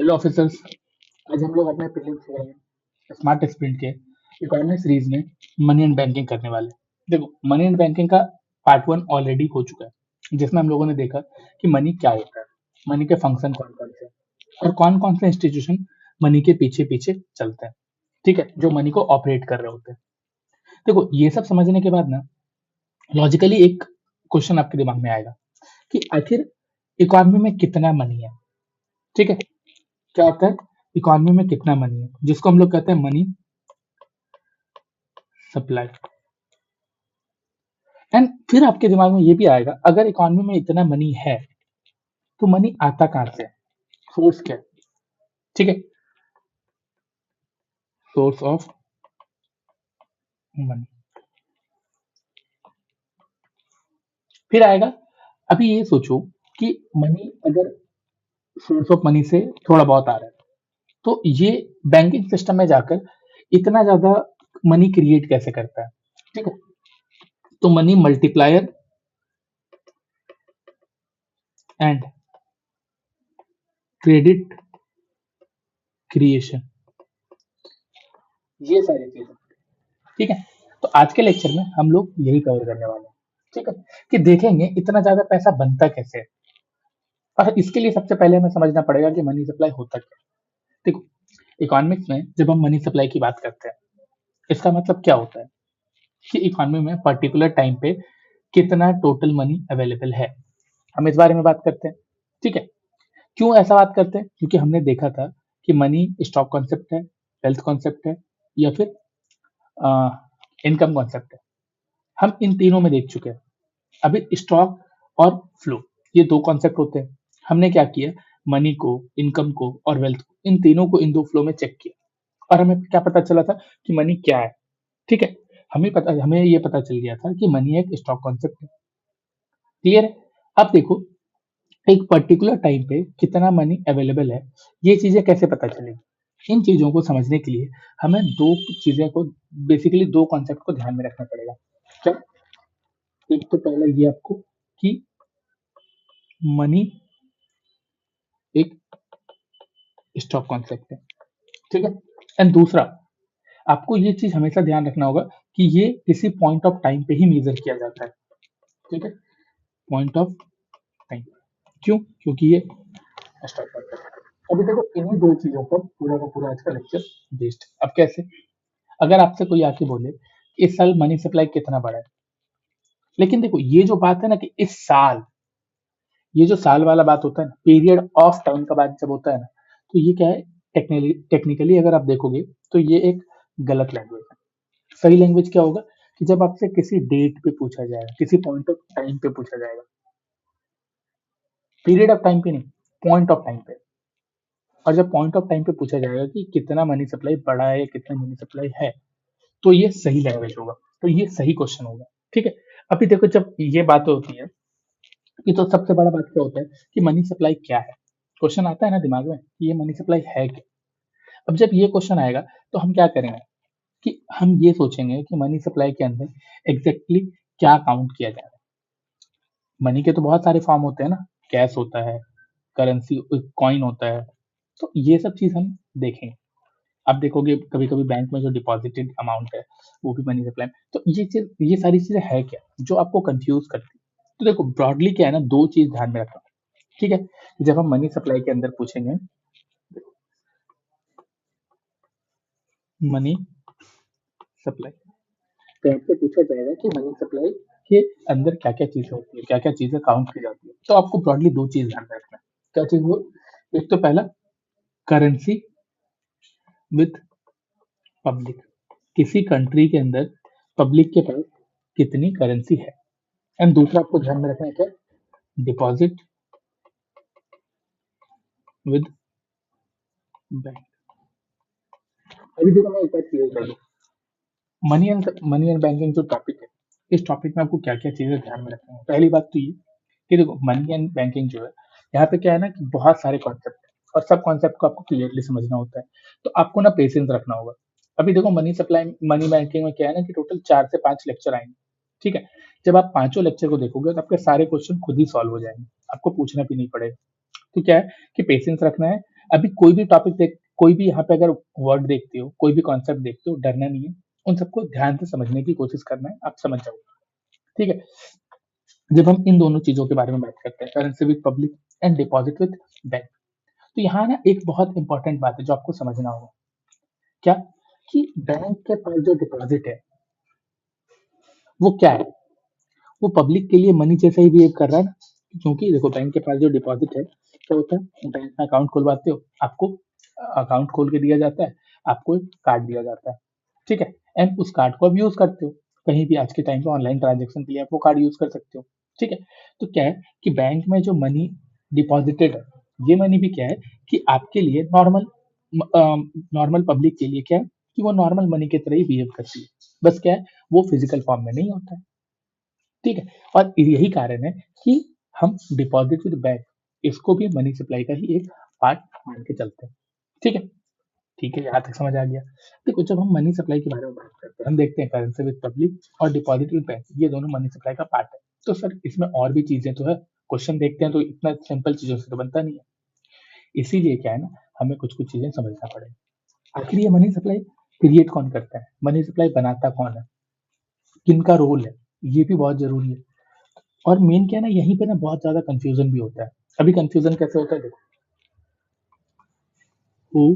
Hello officers. आज हम लोग अपने प्रीलिम्स स्मार्ट स्प्रिंट के इकोनॉमी सीरीज में मनी एंड बैंकिंग करने वाले हैं। देखो, मनी एंड बैंकिंग का पार्ट वन ऑलरेडी हो चुका है, जिसमें हम लोगों ने देखा कि मनी क्या होता है, मनी के फंक्शन कौन कौन से हैं, और कौन कौन से इंस्टीट्यूशन मनी के पीछे पीछे चलते हैं। ठीक है, जो मनी को ऑपरेट कर रहे होते हैं। देखो, ये सब समझने के बाद ना लॉजिकली एक क्वेश्चन आपके दिमाग में आएगा कि आखिर इकोनॉमी में कितना मनी है। ठीक है, क्या होता है इकोनॉमी में कितना मनी है, जिसको हम लोग कहते हैं मनी सप्लाई। एंड फिर आपके दिमाग में ये भी आएगा, अगर इकोनॉमी में इतना मनी है तो मनी आता कहां से है, सोर्स क्या है। ठीक है, सोर्स ऑफ मनी। फिर आएगा, अभी ये सोचो कि मनी अगर सोर्स ऑफ मनी से थोड़ा बहुत आ रहा है, तो ये बैंकिंग सिस्टम में जाकर इतना ज्यादा मनी क्रिएट कैसे करता है। ठीक है, तो money multiplier and credit creation, ये सारी चीजें। ठीक है, तो आज के लेक्चर में हम लोग यही कवर करने वाले हैं। ठीक है, कि देखेंगे इतना ज्यादा पैसा बनता कैसे है, और इसके लिए सबसे पहले हमें समझना पड़ेगा कि मनी सप्लाई होता क्या है। देखो, इकोनॉमिक्स में जब हम मनी सप्लाई की बात करते हैं, इसका मतलब क्या होता है कि इकोनॉमी में पर्टिकुलर टाइम पे कितना टोटल मनी अवेलेबल है, हम इस बारे में बात करते हैं। ठीक है, क्यों ऐसा बात करते हैं, क्योंकि हमने देखा था कि मनी स्टॉक कॉन्सेप्ट है, वेल्थ कॉन्सेप्ट है, या फिर इनकम कॉन्सेप्ट है। हम इन तीनों में देख चुके हैं। अभी स्टॉक और फ्लो, ये दो कॉन्सेप्ट होते हैं। हमने क्या किया, मनी को, इनकम को और वेल्थ को, इन तीनों को इन दो फ्लो में चेक किया, और हमें क्या पता चला था कि मनी क्या है। ठीक है, हमें ये पता चल गया था कि मनी एक स्टॉक कॉन्सेप्ट है। क्लियर है। अब देखो, एक पर्टिकुलर टाइम पे कितना मनी अवेलेबल है, ये चीजें कैसे पता चलेगी। इन चीजों को समझने के लिए हमें दो चीजें को, बेसिकली दो कॉन्सेप्ट को ध्यान में रखना पड़ेगा। क्या, एक तो पहला ये आपको कि मनी एक स्टॉक कॉन्सेप्ट है। ठीक है, एंड दूसरा, आपको ये चीज हमेशा ध्यान रखना होगा कि ये किसी पॉइंट ऑफ टाइम पे ही मेजर किया जाता है। ठीक है, पॉइंट ऑफ टाइम। क्यों, क्योंकि ये स्टॉक कॉन्सेप्ट है। अभी देखो, इन्हीं दो चीजों पर पूरा का पूरा आज का लेक्चर बेस्ड। अब कैसे, अगर आपसे कोई आके बोले इस साल मनी सप्लाई कितना बढ़ा है, लेकिन देखो ये जो बात है ना कि इस साल, ये जो साल वाला बात होता है ना, पीरियड ऑफ टाइम का बात जब होता है ना, तो ये क्या है, टेक्निकली अगर आप देखोगे तो ये एक गलत लैंग्वेज है। सही लैंग्वेज क्या होगा कि जब आपसे किसी डेट पे पूछा जाएगा, किसी पॉइंट ऑफ टाइम पे पूछा जाएगा, पीरियड ऑफ टाइम पे नहीं, पॉइंट ऑफ टाइम पे। और जब पॉइंट ऑफ टाइम पे पूछा जाएगा कि कितना मनी सप्लाई बढ़ा है या कितना मनी सप्लाई है, तो ये सही लैंग्वेज होगा, तो ये सही क्वेश्चन होगा। ठीक है, अभी देखो, जब ये बात होती है कि तो सबसे बड़ा बात क्या होता है कि मनी सप्लाई क्या है। क्वेश्चन आता है ना दिमाग में कि ये मनी सप्लाई है क्या। अब जब ये क्वेश्चन आएगा तो हम क्या करेंगे कि हम ये सोचेंगे कि मनी सप्लाई के अंदर एग्जैक्टली क्या काउंट किया जा रहा है। मनी के तो बहुत सारे फॉर्म होते हैं ना, कैश होता है, करेंसी कॉइन होता है, तो ये सब चीज हम देखेंगे। आप देखोगे कभी कभी बैंक में जो डिपॉजिटेड अमाउंट है वो भी मनी सप्लाई। तो ये चीज, ये सारी चीजें है क्या जो आपको कंफ्यूज करती है। तो देखो, ब्रॉडली क्या है ना, दो चीज ध्यान में रखना। ठीक है, जब हम मनी सप्लाई के अंदर पूछेंगे, मनी सप्लाई, तो आपसे पूछा जाएगा कि मनी सप्लाई के अंदर क्या क्या चीजें होती है, क्या क्या चीजें काउंट की जाती है, तो आपको ब्रॉडली दो चीज ध्यान में रखना है। क्या चीज वो, एक तो पहला, करेंसी विथ पब्लिक, किसी कंट्री के अंदर पब्लिक के पास कितनी करेंसी है। एंड दूसरा आपको ध्यान में रखना है क्या, डिपॉजिट विद बैंक। अभी देखो, मैं एक बात क्लियर कर दूं, मनी एंड बैंकिंग जो टॉपिक है, इस टॉपिक में आपको क्या क्या चीजें ध्यान में रखनी है। पहली बात तो ये कि देखो, मनी एंड बैंकिंग जो है, यहाँ पे क्या है ना कि बहुत सारे कॉन्सेप्ट है, और सब कॉन्सेप्ट को आपको क्लियरली समझना होता है। तो आपको ना पेशेंस रखना होगा। अभी देखो, मनी सप्लाई, मनी बैंकिंग में क्या है ना कि टोटल 4 से 5 लेक्चर आएंगे। ठीक है, जब आप पांचों लेक्चर को देखोगे तो आपके सारे क्वेश्चन खुद ही सॉल्व हो जाएंगे, आपको पूछना भी नहीं पड़ेगा। तो क्या है कि पेशेंस रखना है, अभी कोई भी टॉपिक देख, कोई भी यहाँ पे अगर वर्ड देखते हो, कोई भी कॉन्सेप्ट देखते हो, डरना नहीं है, उन सबको ध्यान से समझने की कोशिश करना है, आप समझ जाओगे। ठीक है। जब हम इन दोनों चीजों के बारे में बात करते हैं, currency with public and deposit with bank, तो यहाँ ना एक बहुत इंपॉर्टेंट बात है जो आपको समझना होगा। क्या? कि बैंक के पास जो डिपॉजिट है वो क्या है? वो पब्लिक के लिए मनी जैसा ही बिहेव कर रहा है ना। क्योंकि देखो, बैंक के पास जो डिपॉजिट है, क्या होता है, बैंक में अकाउंट खुलवाते हो, आपको अकाउंट खोल के दिया जाता है, आपको एक कार्ड दिया जाता है। ठीक है। एंड उस कार्ड को आप यूज करते हो, कहीं भी आज के टाइम पे ऑनलाइन ट्रांजेक्शन के लिए आप वो कार्ड यूज कर सकते हो। ठीक है। तो क्या है कि बैंक में जो मनी डिपॉजिटेड है, ये मनी भी क्या है कि आपके लिए नॉर्मल, नॉर्मल पब्लिक के लिए क्या है कि वो नॉर्मल मनी की तरह ही बिहेव करती है। बस क्या है, वो फिजिकल फॉर्म में नहीं होता है। ठीक है। और यही कारण है कि हम डिपॉजिट विद बैंक, इसको भी मनी सप्लाई का ही एक पार्ट मान के चलते हैं। ठीक है। ठीक है, यहाँ तक समझ आ गया। देखो, जब हम मनी सप्लाई के बारे में बात करते हैं, हम देखते हैं करेंसी विद पब्लिक और डिपॉजिट विद बैंक, ये दोनों मनी सप्लाई का पार्ट है। तो सर, इसमें और भी चीजें तो है, क्वेश्चन देखते हैं तो इतना सिंपल चीजों से तो बनता नहीं है। इसीलिए क्या है ना, हमें कुछ कुछ चीजें समझना पड़ेगा। आखिर ये मनी सप्लाई क्रिएट कौन करता है, मनी सप्लाई बनाता कौन है, किनका रोल है, ये भी बहुत जरूरी है। और मेन क्या है ना, यहीं पे ना बहुत ज्यादा कंफ्यूजन भी होता है। अभी कंफ्यूजन कैसे होता है, देखो, हु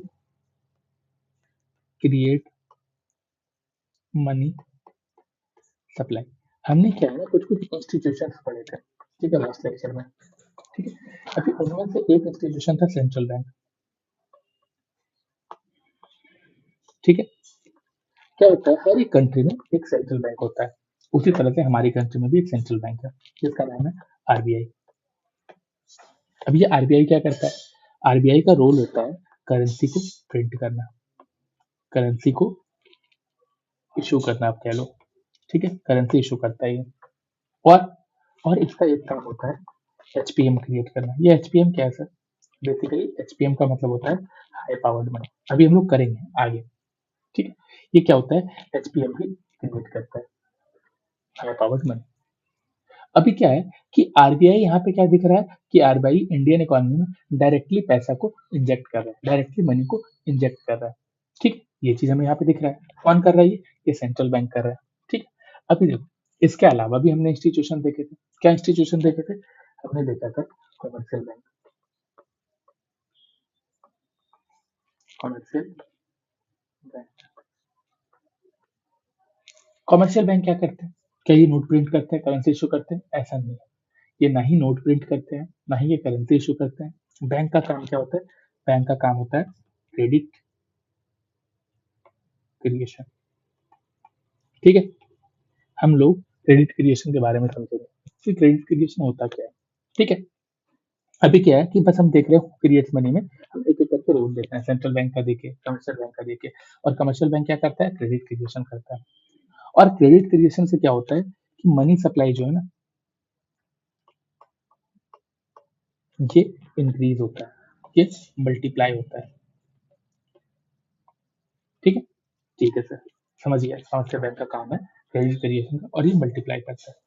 क्रिएट मनी सप्लाई, हमने क्या है ना कुछ कुछ इंस्टीट्यूशन पढ़े थे, ठीक है, लास्ट लेक्चर में। ठीक है। अभी उनमें से एक इंस्टीट्यूशन था सेंट्रल बैंक। ठीक है। क्या होता है, हर एक कंट्री में एक सेंट्रल बैंक होता है, उसी तरह से हमारी कंट्री में भी एक सेंट्रल बैंक है, जिसका नाम है आरबीआई। अब ये आरबीआई क्या करता है, आरबीआई का रोल होता है करेंसी को प्रिंट करना, करेंसी को इशू करना, आप कह लो। ठीक है, करेंसी इशू करता है ये। और और इसका एक काम होता है एचपीएम क्रिएट करना। ये एचपीएम क्या है सर? बेसिकली एचपीएम का मतलब होता है हाई पावर्ड मनी। अभी हम लोग करेंगे आगे। ठीक है। ये क्या होता है, एचपीएम भी क्रिएट करता है, हाई पावर्ड मनी। अभी क्या है कि आरबीआई यहाँ पे क्या दिख रहा है कि आरबीआई इंडियन इकोनॉमी में डायरेक्टली पैसा को इंजेक्ट कर रहा है, डायरेक्टली मनी को इंजेक्ट कर रहा है। ठीक, ये चीज हमें यहाँ पे दिख रहा है। कौन कर रहा है ये सेंट्रल बैंक कर रहा है। ठीक। अभी देखो, इसके अलावा भी हमने इंस्टीट्यूशन देखे थे। क्या इंस्टीट्यूशन देखे थे? हमने देखा था commercial bank. Commercial bank, commercial bank क्या करते हैं? क्या ये नोट प्रिंट करते हैं, करेंसी इशू करते हैं? ऐसा नहीं है। ये ना ही नोट प्रिंट करते हैं, ना ही ये करेंसी इशू करते हैं। बैंक का काम क्या होता है? बैंक का काम होता है क्रेडिट क्रिएशन। ठीक है। हम लोग क्रेडिट क्रिएशन के बारे में समझेंगे कि क्रेडिट क्रिएशन होता क्या है। ठीक है। अभी क्या है कि बस हम देख रहे हो क्रिएट्स मनी में, हम एक एक करके रोल देख रहे हैं, सेंट्रल बैंक का देखे, कमर्शियल बैंक का देखे। और कमर्शियल बैंक क्या करता है, क्रेडिट क्रिएशन करता है। और क्रेडिट क्रिएशन से क्या होता है कि मनी सप्लाई जो है ना, ये इंक्रीज होता है, ये मल्टीप्लाई होता है। ठीक है। ठीक है सर, समझ गया, कमर्शियल बैंक का काम है क्रेडिट क्रिएशन का, और ये मल्टीप्लाई करता है।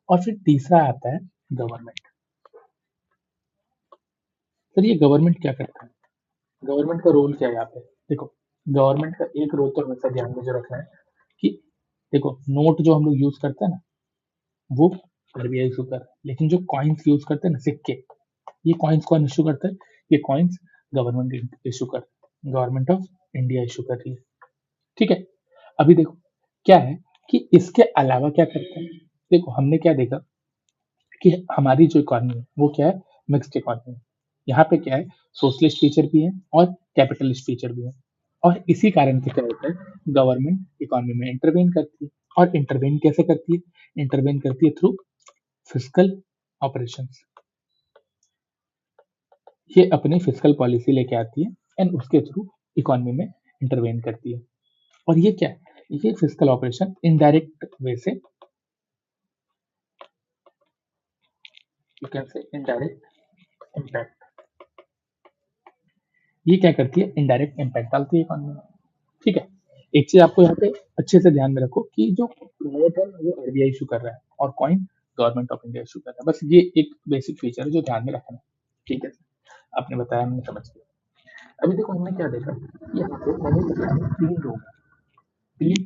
और फिर तीसरा आता है गवर्नमेंट। सर, ये गवर्नमेंट क्या करता है, गवर्नमेंट का रोल क्या है यहाँ पे? देखो, गवर्नमेंट का एक रोल तो हमेशा ध्यान में जो रखना है कि देखो, नोट जो हम लोग यूज करते हैं ना, वो आरबीआई इशू कर रहा है, लेकिन जो कॉइन्स यूज करते हैं ना, सिक्के, ये कॉइन्स कौन इशू करता है? ये कॉइन्स गवर्नमेंट इशू कर, गवर्नमेंट ऑफ इंडिया इशू कर रही है। ठीक है। अभी देखो, क्या है कि इसके अलावा क्या करते हैं, देखो हमने क्या देखा कि हमारी जो इकोनॉमी है वो क्या है, मिक्स्ड इकोनॉमी है। यहाँ पे क्या है, सोशलिस्ट फीचर भी है और कैपिटलिस्ट फीचर भी है। और इसी कारण से क्या होता है, गवर्नमेंट इकोनॉमी में इंटरवेन करती है। और इंटरवेन कैसे करती है? इंटरवेन करती है थ्रू फिजिकल ऑपरेशंस। ये अपनी फिजिकल पॉलिसी लेके आती है एंड उसके थ्रू इकोनॉमी में इंटरवेन करती है। और ये क्या है, ये फिजिकल ऑपरेशन इनडायरेक्ट वे से, you can say indirect impact, ये क्या करती है, इनडायरेक्ट इम्पैक्ट डालती है इकोनॉमी में। ठीक है। एक चीज आपको यहाँ पे अच्छे से ध्यान में रखो कि जो नोट है वो आरबीआई इशू कर रहा है और coin government of India issue कर रहा है। बस ये एक बेसिक फीचर है जो ध्यान में रखना है। ठीक है, आपने बताया, मैंने समझ लिया। अभी देखो हमने क्या देखा, यहाँ पे मनी सप्लाई में तीन लोग हैं, तीन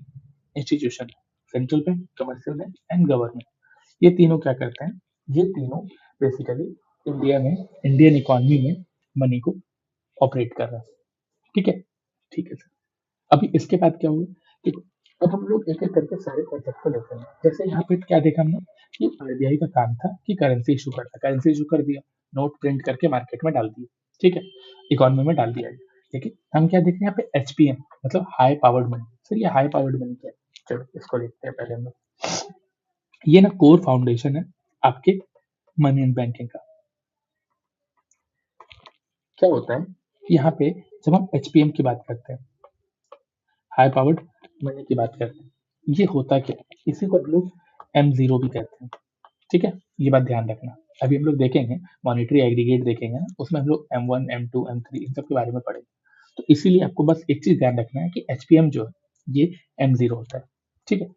institution, central bank, commercial bank and government. ये तीनों क्या करते हैं, ये तीनों बेसिकली इंडिया में, इंडियन इकोनॉमी में मनी को ऑपरेट कर रहा है। ठीक है, ठीक है सर। अभी इसके बाद क्या होगा, देखो अब हम लोग एक एक करके सारे कॉन्सेप्ट को लेते हैं। जैसे यहाँ पे क्या देखा हमने कि आरबीआई का काम था कि करेंसी इशू करता, करेंसी इशू कर दिया, नोट प्रिंट करके मार्केट में डाल दिए, ठीक है, इकोनॉमी में डाल दिया। लेकिन हम क्या देख रहे हैं यहाँ पे, एचपीएम मतलब हाई पावर्ड मनी। सर ये हाई पावर्ड मनी क्या है, चलो इसको देखते हैं पहले हम लोग। ये ना कोर फाउंडेशन है आपके मनी एंड बैंकिंग का। क्या होता है यहाँ पे, जब हम एचपीएम की बात करते हैं, हाई पावर्ड मनी की बात करते हैं, ये होता क्या है, इसी को हम लोग M0 भी कहते हैं। ठीक है, ये बात ध्यान रखना। अभी हम लोग देखेंगे मॉनेटरी एग्रीगेट देखेंगे ना, उसमें हम लोग M1 M2 M3 इन सब के बारे में पढ़ेंगे। तो इसीलिए आपको बस एक चीज ध्यान रखना है कि एचपीएम जो है ये M0 होता है। ठीक है,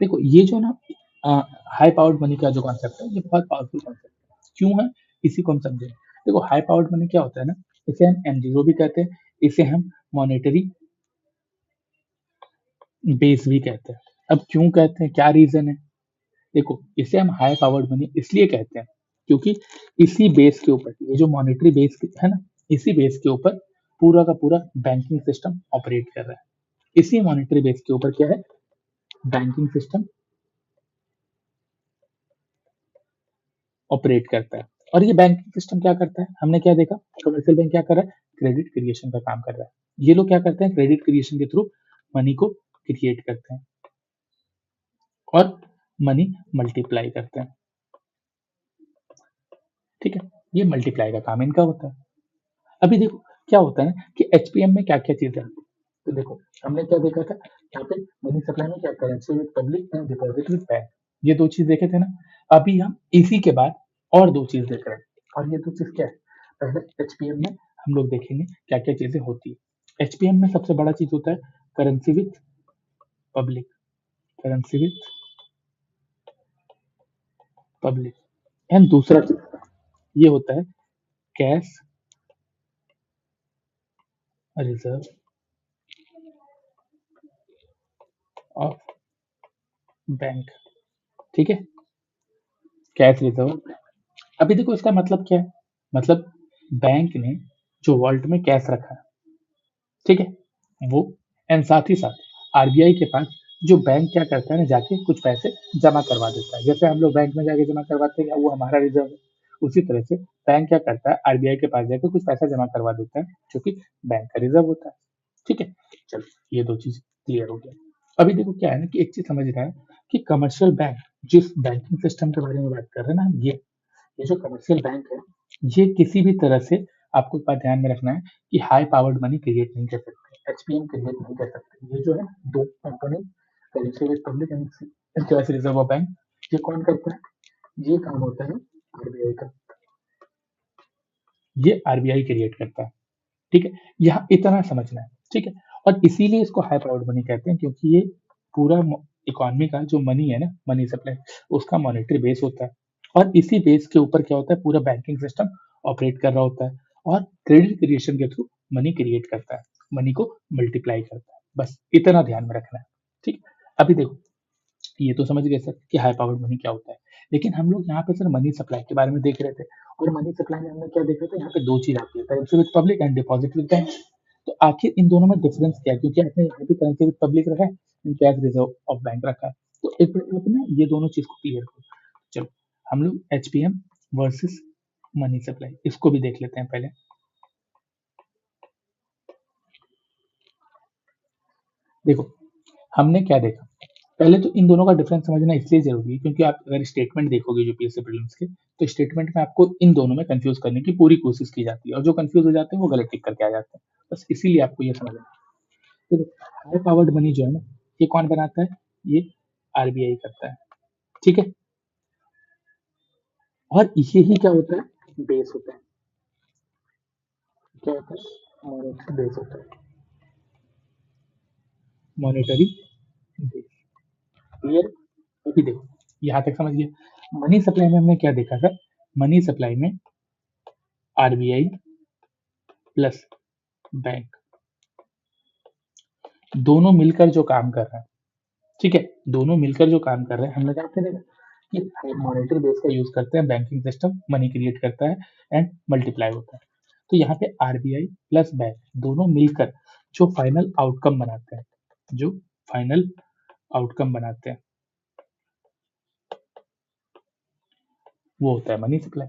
देखो ये जो ना हाई पावर्ड मनी का जो कॉन्सेप्ट है, ये बहुत पावरफुल कॉन्सेप्ट है। क्यों है, इसी को हम समझेंगे। देखो हाई पावर्ड मनी क्या होता है ना, इसे हम M0 भी कहते हैं, इसे हम मॉनेटरी बेस भी कहते हैं। अब क्यों कहते हैं, क्या रीजन है, देखो इसे हम हाई पावर्ड मनी इसलिए कहते हैं क्योंकि इसी बेस के ऊपर, ये जो मॉनेटरी बेस है ना, इसी बेस के ऊपर पूरा का पूरा बैंकिंग सिस्टम ऑपरेट कर रहा है। इसी मॉनेटरी बेस के ऊपर क्या है, बैंकिंग सिस्टम ऑपरेट करता है। और ये बैंकिंग सिस्टम क्या करता है, हमने क्या देखा, कमर्शियल बैंक क्या कर रहा है, क्रेडिट क्रिएशन का काम कर रहा है। ये लोग क्या करते हैं, क्रेडिट क्रिएशन के थ्रू मनी को क्रिएट करते हैं और मनी मल्टीप्लाई करते हैं। ठीक है, ये मल्टीप्लाई का काम इनका होता है। अभी देखो क्या होता है ना कि एचपीएम में क्या क्या चीजें आती है, तो देखो हमने क्या देखा था, यहाँ पे मनी सप्लाई में क्या, currency with public and deposit with bank, ये दो चीज देखे थे ना। अभी हम इसी के बाद और दो चीज देख रहे हैं, और ये दो चीज क्या है, पहले एचपीएम में हम लोग देखेंगे क्या क्या चीजें होती है। एचपीएम में सबसे बड़ा चीज होता है currency with public, currency with public. And दूसरा चीज ये होता है कैश रिजर्व ऑफ बैंक। ठीक है, कैश रिजर्व। अभी देखो इसका मतलब क्या है, मतलब बैंक ने जो वॉल्ट में कैश रखा है, ठीक है, वो, एंड साथ ही साथ आरबीआई के पास जो बैंक क्या करता है ना, जाके कुछ पैसे जमा करवा देता है। जैसे हम लोग बैंक में जाके जमा करवाते हैं, वो हमारा रिजर्व है, उसी तरह से बैंक क्या करता है, आरबीआई के पास जाके कुछ पैसा जमा करवा देता है, जो कि बैंक का रिजर्व होता है। ठीक है, चलो ये दो चीज क्लियर हो गया। अभी देखो क्या है ना कि एक चीज समझ रहा है कि कमर्शियल बैंक, जिस बैंकिंग सिस्टम के बारे में बात कर रहे हैं ना हम, ये जो कमर्शियल बैंक है, ये किसी भी तरह से, आपको एक बात ध्यान में रखना है कि हाई पावर्ड मनी क्रिएट नहीं कर सकते, एचपीएम क्रिएट नहीं कर सकते। ये जो है दो component, currency with public and cash reserve of bank, ये कौन करता है, ये काम होता है आरबीआई का, ये आरबीआई क्रिएट करता है। ठीक है, यहाँ इतना समझना है। ठीक है, और इसीलिए इसको हाई पावर्ड मनी कहते हैं, क्योंकि ये पूरा इकोनॉमी का जो मनी है ना, मनी सप्लाई, उसका मॉनेटरी बेस होता है। और इसी बेस के ऊपर क्या होता है, पूरा बैंकिंग सिस्टम ऑपरेट कर रहा होता है, और क्रेडिट क्रिएशन के थ्रू मनी क्रिएट करता है, मनी को मल्टीप्लाई करता है। बस इतना ध्यान में रखना है। ठीक, अभी देखो ये तो समझ गए सर कि हाई पावर्ड मनी क्या होता है, लेकिन हम लोग यहाँ पे सर मनी सप्लाई के बारे में देख रहे थे। और मनी सप्लाई में हमने क्या देखा था, यहाँ पे दो चीज आती है, currency with public and deposit with bank. तो आखिर इन दोनों में डिफरेंस क्या है, क्योंकि आपने यहाँ पे करेंसी विद पब्लिक रखा है, कैश रिजर्व ऑफ बैंक रखा है। तो एक बार आप ना ये दोनों चीज को क्लियर करो। चलो हम लोग एचपीएम वर्सेस मनी सप्लाई इसको भी देख लेते हैं पहले। देखो हमने क्या देखा, पहले तो इन दोनों का डिफरेंस समझना इसलिए जरूरी है क्योंकि आप अगर स्टेटमेंट देखोगे यूपीएससी प्रीलिम्स के, तो स्टेटमेंट में आपको इन दोनों में कंफ्यूज करने की पूरी कोशिश की जाती है, और जो कंफ्यूज हो जाते हैं वो गलत टिक करके आ जाते हैं। बस इसीलिए आपको ये समझना है। तो हाई पावर्ड मनी जो है ना, ये कौन बनाता है, ये आरबीआई करता है। ठीक है, और यही क्या होता है, बेस होता है, क्या होता है, मॉनेटरी बेस होता है, मॉनेटरी बेस। क्लियर, अभी देखो यहाँ तक समझ गया। मनी सप्लाई में हमने क्या देखा था, मनी सप्लाई में आरबीआई प्लस बैंक, दोनों मिलकर जो काम कर रहे हैं, ठीक है, दोनों मिलकर जो काम कर रहे हैं, हमने क्या करेगा कि मॉनेटरी बेस का यूज करते हैं, बैंकिंग सिस्टम मनी क्रिएट करता है एंड मल्टीप्लाई होता है। तो यहाँ पे आरबीआई प्लस बैंक दोनों मिलकर जो फाइनल आउटकम बनाते हैं, जो फाइनल आउटकम बनाते हैं, वो होता है मनी सप्लाई।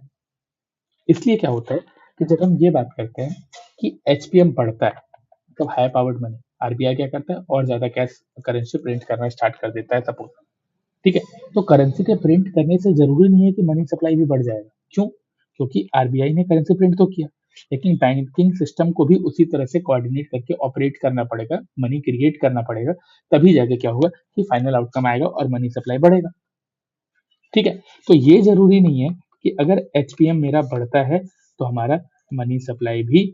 इसलिए क्या होता है कि जब हम ये बात करते हैं कि एचपीएम बढ़ता है, मतलब हाई पावर्ड मनी, आरबीआई क्या करता है और ज्यादा कैश करेंसी प्रिंट करना स्टार्ट कर देता है सपोज, ठीक है। तो करेंसी के प्रिंट करने से जरूरी नहीं है कि मनी सप्लाई भी बढ़ जाएगा। क्यों? क्योंकि आरबीआई ने करेंसी प्रिंट तो किया, लेकिन बैंकिंग सिस्टम को भी उसी तरह से कोऑर्डिनेट करके ऑपरेट करना पड़ेगा, मनी क्रिएट करना पड़ेगा, तभी जाके क्या होगा कि फाइनल आउटकम आएगा और मनी सप्लाई बढ़ेगा, ठीक है। तो ये जरूरी नहीं है कि अगर एचपीएम मेरा बढ़ता है तो हमारा मनी सप्लाई भी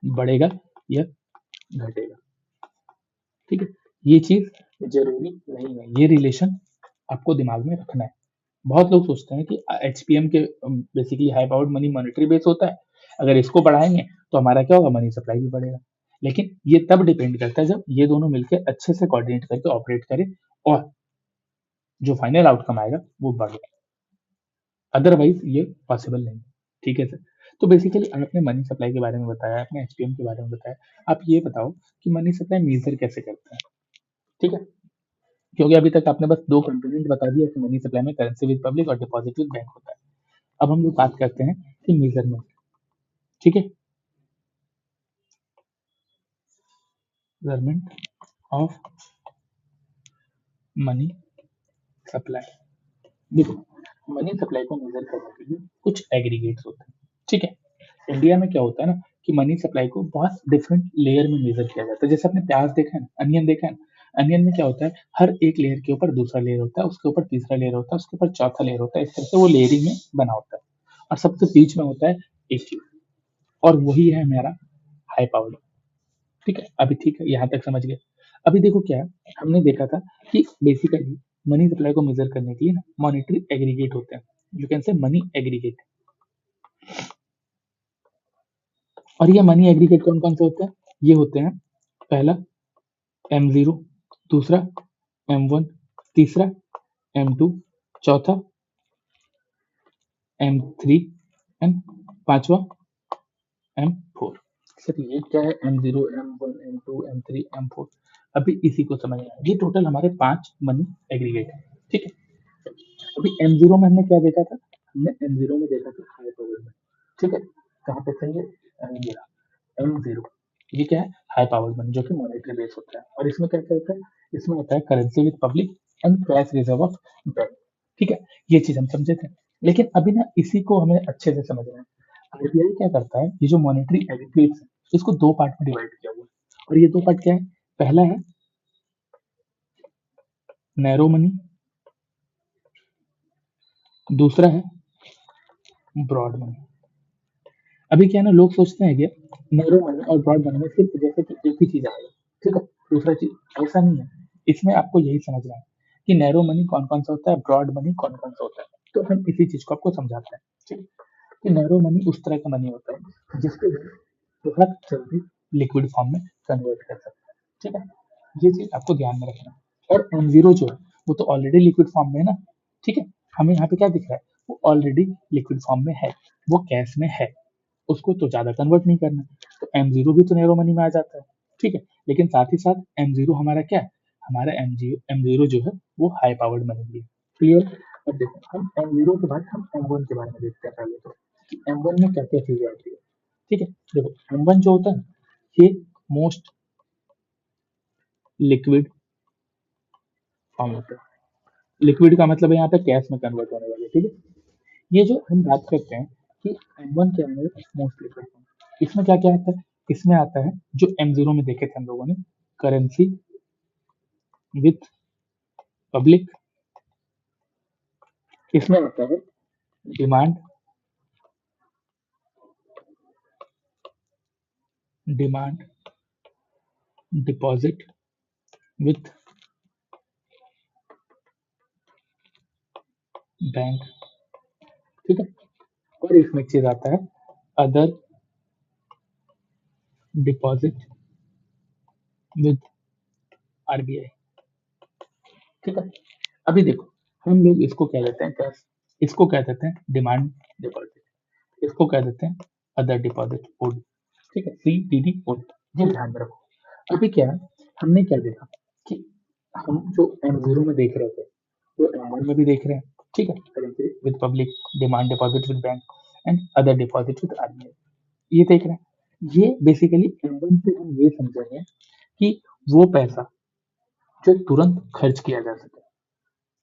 बढ़ेगा या घटेगा, ठीक है। ये चीज जरूरी नहीं है, ये रिलेशन आपको दिमाग में रखना है। बहुत लोग सोचते हैं कि एचपीएम के basically high powered money monetary base होता है, अगर इसको बढ़ाएंगे तो हमारा क्या होगा, मनी सप्लाई भी बढ़ेगा। लेकिन ये तब डिपेंड करता है जब ये दोनों मिलकर अच्छे से कोऑर्डिनेट करके ऑपरेट करें और जो फाइनल आउटकम आएगा वो बढ़े, अदरवाइज ये पॉसिबल नहीं, ठीक है सर। तो बेसिकली आपने मनी सप्लाई के बारे में बताया, आपने एचपीएम के बारे में बताया, आप ये बताओ कि मनी सप्लाई मेजर कैसे करते हैं, ठीक है। क्योंकि अभी तक आपने बस दो कंपोनेंट बता दिया कि मनी सप्लाई में करेंसी विद पब्लिक और डिपॉजिट विद बैंक होता है। अब हम लोग बात करते हैं कि मेजरमेंट, ठीक है, मेजरमेंट ऑफ मनी सप्लाई। देखो, मनी सप्लाई को मेजर करने के लिए कुछ एग्रीगेट्स होते हैं, ठीक है। इंडिया में क्या होता है ना कि मनी सप्लाई को बहुत डिफरेंट लेयर में मेजर किया जाता है। जैसे आपने प्याज देखा है ना, अनियन देखा है ना, अनियन में क्या होता है, हर एक लेयर के ऊपर दूसरा लेयर होता है, उसके ऊपर तीसरा लेयर होता है, उसके ऊपर चौथा लेयर होता है, इस तरह से वो लेयरिंग में बना होता है। और सबसे बीच में होता है एक चीज, और वही है हमारा हाई पावर, ठीक है। अभी ठीक है, यहाँ तक समझ गए। अभी देखो क्या है, हमने देखा था कि बेसिकली मनी सप्लाई को मेजर करने के लिए ना मॉनेटरी एग्रीगेट होते हैं, you can say money aggregate. और ये मनी एग्रीगेट कौन कौन से होते हैं? ये होते हैं, पहला M0, दूसरा M1, तीसरा M2, चौथा M3 एंड पांचवा M4। सर ये क्या है, M0, M1, M2, M3, M4? अभी इसी को समझना है। ये टोटल हमारे 5 मनी एग्रीगेट है, ठीक है। अभी M0 में हमने क्या देखा था, हमने M0 में देखा था हाई पावर में, ठीक है। कहाँ पे सही है, M0, ये क्या है, हाई पावर मनी, जो कि मॉनेटरी बेस होता है। और इसमें क्या क्या होता है, इसमें होता है currency with public and cash reserve of bank, ठीक है। ये चीज हम समझे थे। लेकिन अभी ना इसी को हमें अच्छे से समझना है। आरबीआई क्या करता है, ये जो मॉनेटरी एग्रीगेट्स है, इसको दो पार्ट में डिवाइड किया हुआ है। और ये दो पार्ट क्या है, पहला है नैरो मनी, दूसरा है ब्रॉड मनी। अभी क्या है ना, लोग सोचते हैं कि नैरो मनी और ब्रॉड मनी में सिर्फ जैसे कि एक ही चीज आएगा, ठीक है, दूसरा चीज, ऐसा नहीं है। इसमें आपको यही समझना है कि नैरो मनी कौन कौन सा होता है, ब्रॉड मनी कौन कौन सा होता है। तो हम इसी चीज को आपको समझाते हैं, ठीक है। कि नैरो मनी उस तरह का मनी होता है जिसको हम बहुत जल्दी लिक्विड फॉर्म में कन्वर्ट कर सकते हैं, ठीक है। ये चीज आपको ध्यान में रखना है। और M0 जो है वो तो ऑलरेडी लिक्विड फॉर्म में है ना, ठीक है। हमें यहाँ पे क्या दिख रहा है, वो ऑलरेडी लिक्विड फॉर्म में है, वो कैश में है, उसको तो ज्यादा कन्वर्ट नहीं करना। तो M0 भी तो नैरो मनी में आ जाता है, ठीक है। लेकिन साथ ही साथ M0 हमारा क्या है, हमारा M0 जो है वो हाई पावर्ड मनी भी है, क्लियर। अब देखो, हम M0 के बाद हम M1 के बारे में देखते हैं पहले तो, कि M1 में क्या क्या चीजें आती है, ठीक है। देखो M1 जो होता है ये मोस्ट लिक्विड फॉर्म होता है। लिक्विड का मतलब है यहाँ पे कैश में कन्वर्ट होने वाले, ठीक है। ये जो हम बात करते हैं कि M1 के अंदर मोस्ट लिक्विड फॉर्म, इसमें क्या क्या आता है, इसमें आता है जो M0 में देखे थे हम लोगों ने, करेंसी विथ पब्लिक, इसमें आता है demand, demand deposit with bank, ठीक है। और इसमें एक चीज आता है अदर डिपॉजिट विद आरबीआई। ठीक है, अभी देखो हम लोग इसको क्या देते हैं कैश, इसको क्या देते हैं डिमांड डिपॉजिट, इसको क्या देते हैं अदर डिपॉजिट ओडी। ठीक है, सी डी डी ओडी, ये ध्यान में रखो। अभी क्या है, हमने क्या देखा कि हम जो M0 में देख रहे थे वो M1 में भी देख रहे हैं। ठीक है, currency with public, demand deposit with bank and other deposit with RBI, ये देख रहे हैं। ये बेसिकली M1 से हम ये समझेंगे कि वो पैसा जो तुरंत खर्च किया जा सके।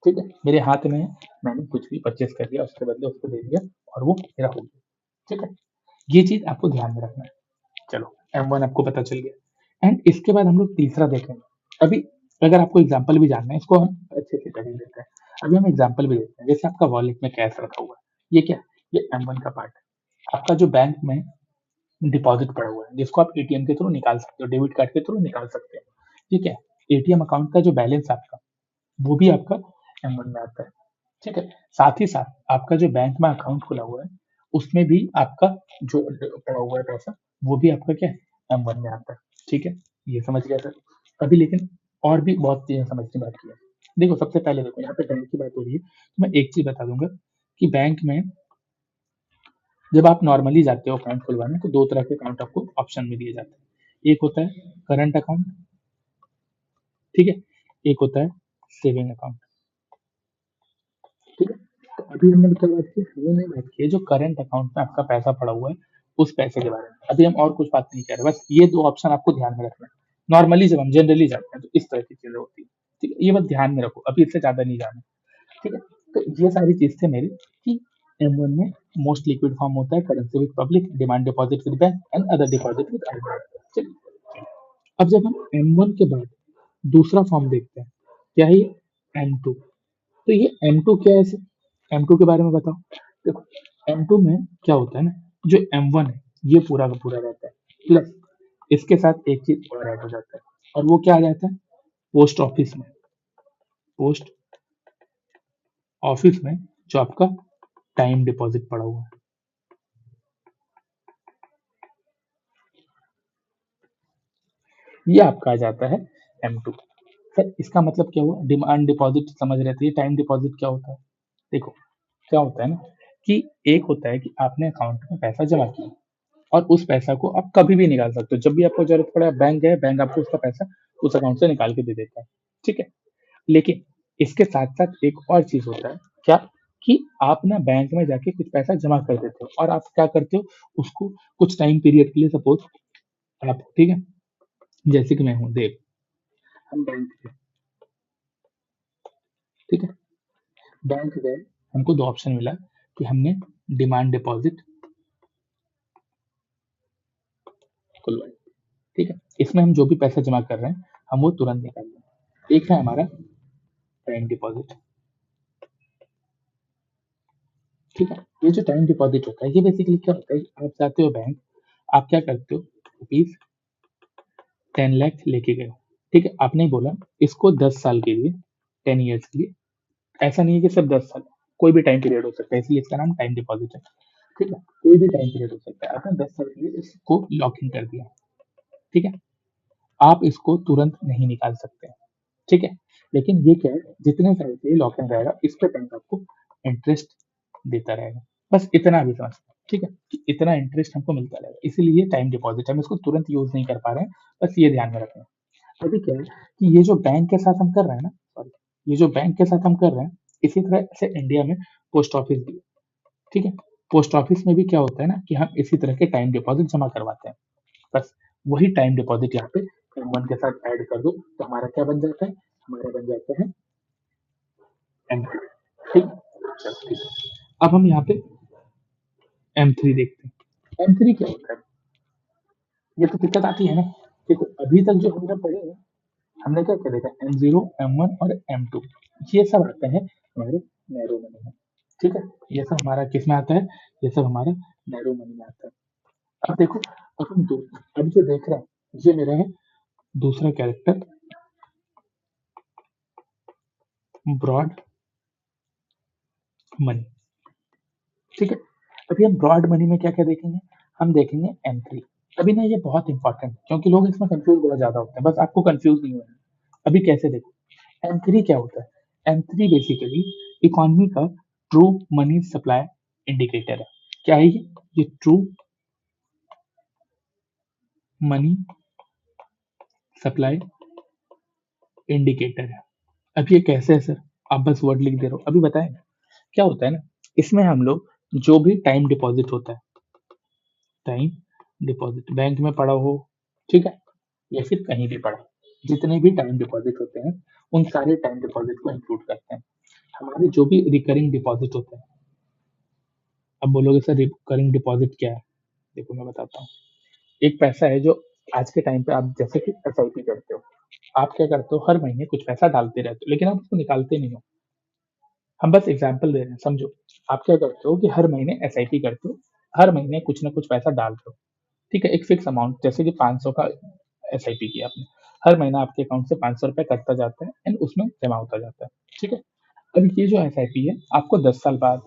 ठीक है, मेरे हाथ में है, मैंने कुछ भी परचेस कर लिया, उसके बदले उसको दे दिया और वो मेरा हो गया। ठीक है, ये चीज आपको ध्यान में रखना है। चलो, M1 आपको पता चल गया। एंड इसके बाद हम लोग तीसरा देखेंगे। अभी अगर आपको एग्जाम्पल भी जानना है, इसको हम अच्छे से कर लेते हैं। अभी हम एग्जाम्पल भी देते हैं, जैसे आपका वॉलेट में कैश रखा हुआ है, ये क्या, ये M1 का पार्ट है। आपका जो बैंक में डिपॉजिट पड़ा हुआ है, जिसको आप एटीएम के थ्रू निकाल सकते हो, डेबिट कार्ड के थ्रू निकाल सकते हो। ठीक है, एटीएम अकाउंट का जो बैलेंस आपका, वो भी आपका M1 में आता है। ठीक है, साथ ही साथ आपका जो बैंक में अकाउंट खुला हुआ है, उसमें भी आपका जो पड़ा हुआ है पैसा, वो भी आपका क्या है M1 में आता है। ठीक है, ये समझ गया सर। अभी लेकिन और भी बहुत चीजें समझनी बाकी है। देखो, सबसे पहले देखो, यहाँ पे बैंक की बात हो रही है, तो मैं एक चीज बता दूंगा कि बैंक में जब आप नॉर्मली जाते हो अकाउंट खुलवाने, तो दो तरह के अकाउंट आपको ऑप्शन में दिए जाते हैं। एक होता है करंट अकाउंट, ठीक है, एक होता है सेविंग अकाउंट। ठीक है, तो अभी हमने क्या बात की, हमने बात की है जो करंट अकाउंट में आपका पैसा पड़ा हुआ है, उस पैसे के बारे में। अभी हम और कुछ बात नहीं कर रहे, बस ये दो ऑप्शन आपको ध्यान में रखना है। नॉर्मली जब हम जनरली जाते हैं तो इस तरह की चीजें होती है। ठीक है, ये बस ध्यान में रखो, अभी इससे ज्यादा नहीं जाना। ठीक है, तो ये सारी चीज थे मेरी कि M1 में मोस्ट लिक्विड फॉर्म होता है currency with public, demand deposit with bank and other deposit with RBI. चलिए, अब जब हम M1 के बाद दूसरा फॉर्म देखते हैं, क्या है ये M2। तो ये M2 क्या है, ऐसे M2 के बारे में बताओ। देखो, M2 में क्या होता है ना, जो M1 है ये पूरा का पूरा रहता है, प्लस इसके साथ एक चीज और ऐड हो जाता है, और वो क्या आ जाता है, पोस्ट ऑफिस में, पोस्ट ऑफिस में जो आपका टाइम डिपॉजिट पड़ा हुआ है, ये आपका आ जाता है M2। सर इसका मतलब क्या हुआ, डिमांड डिपॉजिट समझ रहे थे, ये टाइम डिपॉजिट क्या होता है। देखो, क्या होता है ना कि एक होता है कि आपने अकाउंट में पैसा जमा किया और उस पैसा को आप कभी भी निकाल सकते हो, जब भी आपको जरूरत पड़े आप बैंक गए, बैंक आपको उसका पैसा उस अकाउंट से निकाल के दे देता है। ठीक है, लेकिन इसके साथ साथ एक और चीज होता है, क्या, कि आप ना बैंक में जाके कुछ पैसा जमा कर देते हो और आप क्या करते हो, उसको कुछ टाइम पीरियड के लिए, सपोज आप, ठीक है, जैसे कि मैं हूँ देव, हम बैंक गए, ठीक है, बैंक गए, हमको दो ऑप्शन मिला कि हमने डिमांड डिपॉजिट खुलवाई। ठीक है, इसमें हम जो भी पैसा जमा कर रहे हैं हम वो तुरंत निकाल लें। एक है हमारा टाइम डिपॉजिट। ठीक है, ये जो टाइम डिपॉजिट होता है, ये बेसिकली क्या होता है, आप जाते हो बैंक, आप क्या करते हो, रुपीज 10 लाख लेके गए हो। ठीक है, आपने बोला इसको 10 साल के लिए, 10 ईयर्स के लिए, ऐसा नहीं है कि सिर्फ 10 साल, कोई भी टाइम पीरियड हो सकता है, इसलिए इसका नाम टाइम डिपॉजिट है। ठीक है, कोई भी टाइम पीरियड हो सकता है, आपने 10 साल के लिए इसको लॉक इन कर दिया। ठीक है, आप इसको तुरंत नहीं निकाल सकते। ठीक है, लेकिन ये क्या है, जितने साल के लिए लॉक इन रहेगा, इस पे बैंक आपको इंटरेस्ट देता रहेगा। बस इतना भी समझ, ठीक है, कि इतना इंटरेस्ट हमको मिलता रहेगा, इसीलिए टाइम डिपॉजिट हम इसको तुरंत यूज नहीं कर पा रहे हैं, बस ये ध्यान में रखना। अभी क्या है कि ये जो बैंक के साथ हम कर रहे हैं ना, सॉरी, ये जो बैंक के साथ हम कर रहे हैं, इसी तरह से इंडिया में पोस्ट ऑफिस भी है। ठीक है, पोस्ट ऑफिस में भी क्या होता है ना कि हम इसी तरह के टाइम डिपॉजिट जमा करवाते हैं। बस वही टाइम डिपॉजिट यहाँ पे M1 के साथ ऐड कर दो, तो हमारा क्या बन जाता है, हमारा बन जाता है M3। ठीक, चलो ठीक है, अब हम यहाँ पे M3 देखते हैं। M3 क्या होता है, ये तो दिक्कत आती है ना। देखो, अभी तक जो हमने पढ़े हैं, हमने क्या क्या देखा, M0, M1 और M2, ये सब आता है हमारे नैरो मनी में। ठीक है, ये सब हमारा किस में आता है, ये सब हमारा नैरो मनी में आता है। अब देखो, अब हम दो, अब जो देख रहे हैं, ये मेरा है दूसरा कैरेक्टर, ब्रॉड मनी। ठीक है, अभी हम ब्रॉड मनी में क्या क्या देखेंगे, हम देखेंगे M3। अभी ना ये बहुत इंपॉर्टेंट है क्योंकि लोग इसमें कंफ्यूज बहुत ज्यादा होते हैं, बस आपको कंफ्यूज नहीं होना है। अभी कैसे देखो, M3 क्या होता है? M3 बेसिकली इकोनॉमी का ट्रू मनी सप्लाई इंडिकेटर है। क्या है ये ट्रू मनी सप्लाई इंडिकेटर है। अब ये कैसे है सर? आप बस वर्ड लिख दे रहे हो, अभी बताएं। क्या होता है ना, इसमें हम लोग जो भी टाइम डिपॉजिट होता है, टाइम डिपॉजिट बैंक में पड़ा हो, ठीक है, या फिर कहीं भी पड़ा, जितने भी टाइम डिपॉजिट होते हैं उन सारे टाइम डिपॉजिट को इंक्लूड करते हैं। हमारे जो भी रिकरिंग डिपॉजिट होते हैं, अब बोलोगे सर रिकरिंग डिपॉजिट क्या है? देखो मैं बताता हूँ। एक पैसा है जो आज के टाइम पे आप जैसे कि SIP करते हो, आप क्या करते हो, हर महीने कुछ पैसा डालते रहते हो लेकिन आप उसको निकालते नहीं हो। हम बस एग्जाम्पल दे रहे हैं, समझो। आप क्या करते हो कि हर महीने SIP करते हो, हर महीने कुछ ना कुछ पैसा डालते हो, ठीक है, एक फिक्स अमाउंट, जैसे कि 500 का SIP किया आपने, हर महीना आपके अकाउंट से 500 रुपए कटता जाता है एंड उसमें जमा होता जाता है, ठीक है। अब ये जो SIP है आपको 10 साल बाद,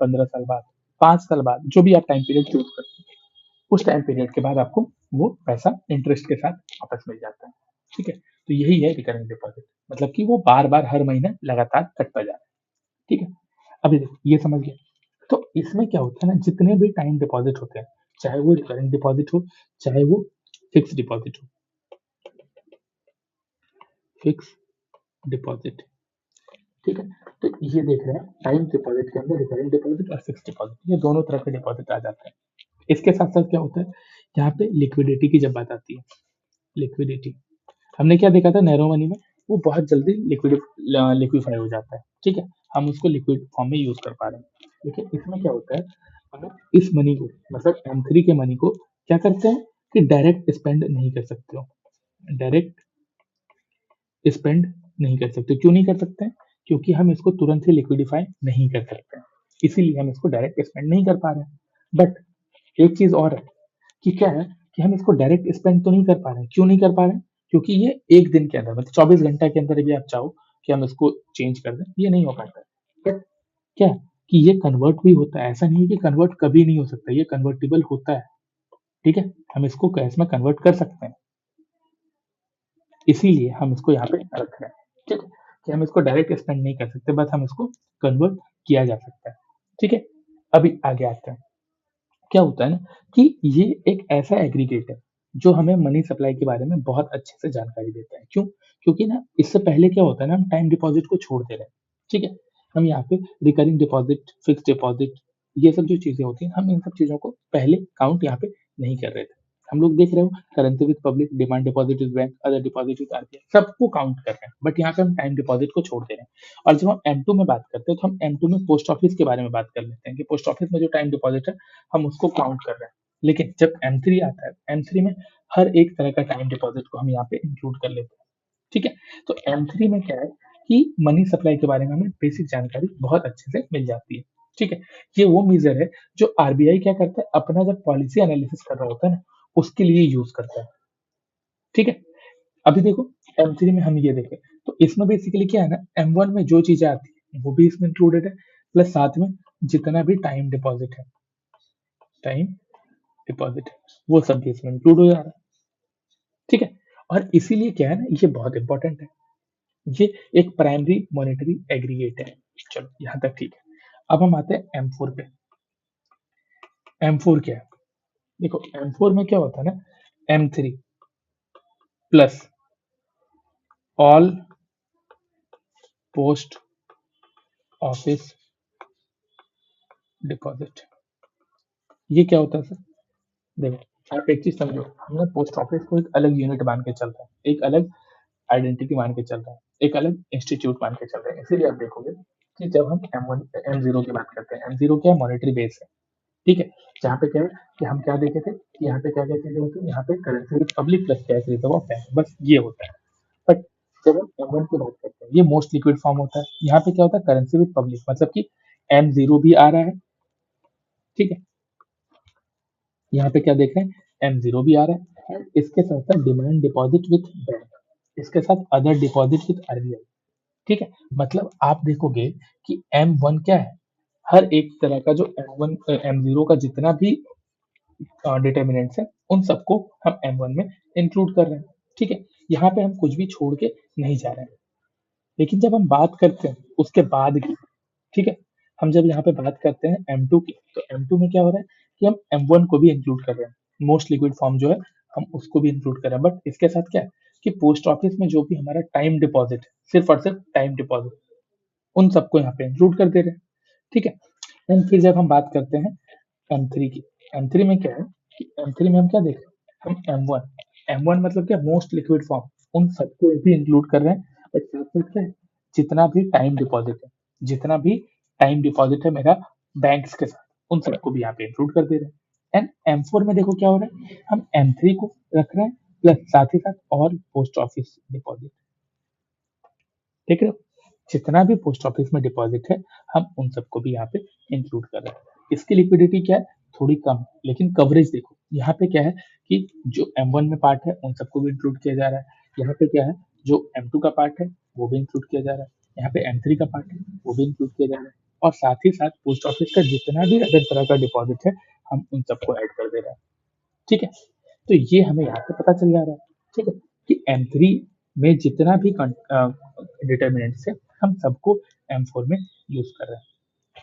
15 साल बाद, 5 साल बाद, जो भी आप टाइम पीरियड चूज करते हो, उस टाइम पीरियड के बाद आपको वो पैसा इंटरेस्ट के साथ वापस मिल जाता है, ठीक है। तो यही है रिकरिंग डिपॉजिट, मतलब कि वो बार बार हर महीने लगातार कटता जा रहा है, ठीक है। अभी देखो ये समझ गए। तो इसमें क्या होता है ना, जितने भी टाइम डिपॉजिट होते हैं, चाहे वो रिकरिंग डिपॉजिट हो, चाहे वो फिक्स डिपॉजिट हो, फिक्स डिपॉजिट, ठीक है। तो ये देख रहे हैं टाइम डिपॉजिट के अंदर रिकरिंग डिपॉजिट और फिक्स डिपॉजिट, ये दोनों तरह के डिपॉजिट आ जाते हैं। इसके साथ साथ क्या होता है, यहाँ पे लिक्विडिटी की जब बात आती है, लिक्विडिटी, हमने क्या देखा था नैरो मनी में, वो बहुत जल्दी लिक्विफाई हो जाता है, ठीक है, हम उसको लिक्विड फॉर्म में यूज कर पा रहे हैं। लेकिन इसमें क्या होता है, हमें इस मनी को, मतलब M3 के मनी को क्या करते हैं कि डायरेक्ट स्पेंड नहीं कर सकते हो, डायरेक्ट स्पेंड नहीं कर सकते। क्यों नहीं कर सकते हैं? क्योंकि हम इसको तुरंत ही लिक्विडिफाई नहीं कर सकते हैं, इसीलिए हम इसको डायरेक्ट स्पेंड नहीं कर पा रहे हैं। बट एक चीज और है कि क्या है कि हम इसको डायरेक्ट स्पेंड तो नहीं कर पा रहे हैं। क्यों नहीं कर पा रहे हैं? क्योंकि ये एक दिन के अंदर, मतलब 24 घंटा के अंदर भी आप चाहो कि हम इसको चेंज कर दें, ये नहीं हो पाता है। बट क्या, कि ये कन्वर्ट भी होता है, ऐसा नहीं है कि कन्वर्ट कभी नहीं हो सकता, ये कन्वर्टेबल होता है, ठीक है, हम इसको कैश में कन्वर्ट कर सकते हैं, इसीलिए हम इसको यहाँ पे रख रहे हैं, ठीक है, कि हम इसको डायरेक्ट स्पेंड नहीं कर सकते, बस हम इसको कन्वर्ट किया जा सकता है, ठीक है। अभी आगे आते हैं। क्या होता है ना कि ये एक ऐसा एग्रीगेट है जो हमें मनी सप्लाई के बारे में बहुत अच्छे से जानकारी देता है। क्यों? क्योंकि ना इससे पहले क्या होता है ना, हम टाइम डिपॉजिट को छोड़ दे रहे हैं, ठीक है, हम यहाँ पे रिकरिंग डिपॉजिट, फिक्स डिपॉजिट, ये सब जो चीजें होती हैं, हम इन सब चीजों को पहले काउंट यहाँ पे नहीं कर रहे थे। हम लोग देख रहे हो currency with public, demand deposit with bank, other deposit with RBI, सबको काउंट कर रहे हैं, बट यहाँ पे हम टाइम डिपॉजिट को छोड़ दे रहे हैं। और जब हम M2 में बात करते हैं तो हम M2 में पोस्ट ऑफिस के बारे में बात कर लेते हैं कि पोस्ट ऑफिस में जो टाइम डिपॉजिट है हम उसको काउंट कर रहे हैं। लेकिन जब M3 आता है, M3 में हर एक तरह का टाइम डिपॉजिट को हम यहाँ पे इंक्लूड कर लेते हैं, ठीक है। तो M3 में क्या है कि मनी सप्लाई के बारे में हमें बेसिक जानकारी बहुत अच्छे से मिल जाती है, ठीक है। ये वो मेजर है जो RBI क्या करता है, अपना जब पॉलिसी एनालिसिस कर रहा होता है ना, उसके लिए यूज करता है, ठीक है। अभी देखो M3 में हम ये देखें तो इसमें बेसिकली क्या है ना, M1 में जो चीजें आती है वो भी इसमें इंक्लूडेड है, प्लस साथ में जितना भी टाइम डिपॉजिट है, टाइम डिपॉजिट, वो सब भी इसमें इंक्लूड हो जा रहा है, ठीक है। और इसीलिए क्या है ना, ये बहुत इंपॉर्टेंट है, ये एक प्राइमरी मॉनेटरी एग्रीगेट है। चलो यहाँ तक ठीक है। अब हम आते हैं M4 पे। M4 क्या है? देखो M4 में क्या होता है ना, M3 plus all post office deposit, ये क्या होता है सर? देखो आप एक चीज समझो, हमने पोस्ट ऑफिस को एक अलग यूनिट मान के चल रहे हैं, एक अलग आइडेंटिटी मान के चल रहे हैं, एक अलग इंस्टीट्यूट मान के चल रहे हैं, इसीलिए आप देखोगे कि जब हम M1 M0 की बात करते हैं, M0 क्या है, मॉनेटरी बेस है, ठीक है। जहाँ पे क्या है कि हम क्या देखे थे कि यहाँ पे क्या क्या चीजें होती है, यहाँ पे currency with public plus cash reserve of bank, बस ये होता है। बट जब हम M1 की बात करते हैं, ये मोस्ट लिक्विड फॉर्म होता है, यहाँ पे क्या होता है, करेंसी विद पब्लिक, मतलब कि M0 भी आ रहा है, ठीक है, यहाँ पे क्या देख रहे हैं, M0 भी आ रहा है, and इसके साथ साथ डिमांड डिपॉजिट विथ बैंक, इसके साथ अदर डिपॉजिट विथ RBI, ठीक है। मतलब आप देखोगे कि M1 क्या है, हर एक तरह का जो M1 M0 का जितना भी डिटर्मिनेंट्स हैं उन सबको हम M1 में इंक्लूड कर रहे हैं। ठीक है, यहाँ पे हम कुछ भी छोड़ के नहीं जा रहे हैं। लेकिन जब हम बात करते हैं उसके बाद की, ठीक है, हम जब यहाँ पे बात करते हैं M2 की, तो M2 में क्या हो रहा है कि हम M1 को भी इंक्लूड कर रहे हैं, मोस्ट लिक्विड फॉर्म जो है हम उसको भी इंक्लूड कर रहे हैं। बट इसके साथ क्या है कि पोस्ट ऑफिस में जो भी हमारा टाइम डिपॉजिट है, सिर्फ और सिर्फ टाइम डिपॉजिट, उन सबको यहाँ पे इंक्लूड कर दे रहे हैं। ठीक है, एंड फिर जब हम बात करते हैं M3 की, M3 में क्या है कि M3 में हम क्या देख रहे हैं, हम M1 मतलब क्या, मोस्ट लिक्विड फॉर्म, उन सबको भी इंक्लूड कर रहे हैं। बट साथ साथ क्या है, जितना भी टाइम डिपॉजिट है, जितना भी टाइम डिपॉजिट है मेरा बैंक्स के साथ, उन सबको भी यहाँ पे इंक्लूड कर दे रहे हैं। एंड M4 में देखो क्या हो रहा है, हम M3 को रख रहे हैं प्लस साथ ही साथ और पोस्ट ऑफिस डिपॉजिट, देख रहे हो, जितना भी पोस्ट ऑफिस में डिपॉजिट है हम उन सबको भी यहाँ पे इंक्लूड कर रहे हैं। इसकी लिक्विडिटी क्या है, थोड़ी कम है, लेकिन कवरेज देखो यहाँ पे क्या है कि जो M1 में पार्ट है उन सबको भी इंक्लूड किया जा रहा है। यहाँ पे क्या है, जो M2 का पार्ट है वो भी इंक्लूड किया जा रहा है, यहाँ पे M3 का पार्ट है वो भी इंक्लूड किया जा रहा है, और साथ ही साथ पोस्ट ऑफिस का जितना भी अदर तरह का डिपॉजिट है हम उन सबको ऐड कर दे रहे हैं। ठीक है, तो ये हमें यहाँ पे पता चल जा रहा है, ठीक है, कि M3 में जितना भी डिटर्मिनेंट्स है हम सबको M4 में यूज कर रहे हैं।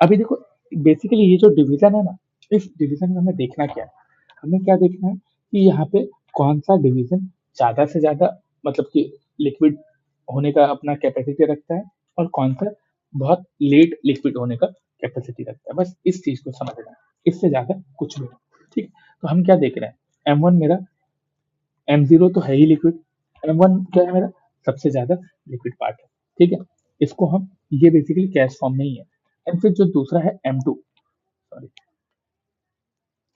अभी देखो, बेसिकली ये जो डिवीजन है ना, इस डिवीजन में हमें देखना क्या है, हमें क्या देखना है कि यहाँ पे कौन सा डिवीजन ज्यादा से ज्यादा मतलब कि लिक्विड होने का अपना कैपेसिटी रखता है, और कौन सा बहुत लेट लिक्विड होने का कैपेसिटी रखता है, बस इस चीज को समझना है, इससे ज्यादा कुछ भी नहीं। ठीक है, तो हम क्या देख रहे हैं, M1 मेरा, M0 तो है ही लिक्विड, M1 क्या है मेरा, सबसे ज्यादा लिक्विड पार्ट है। ठीक है, इसको हम, ये बेसिकली गैस फॉर्म में ही है। एंड फिर जो दूसरा है M2, सॉरी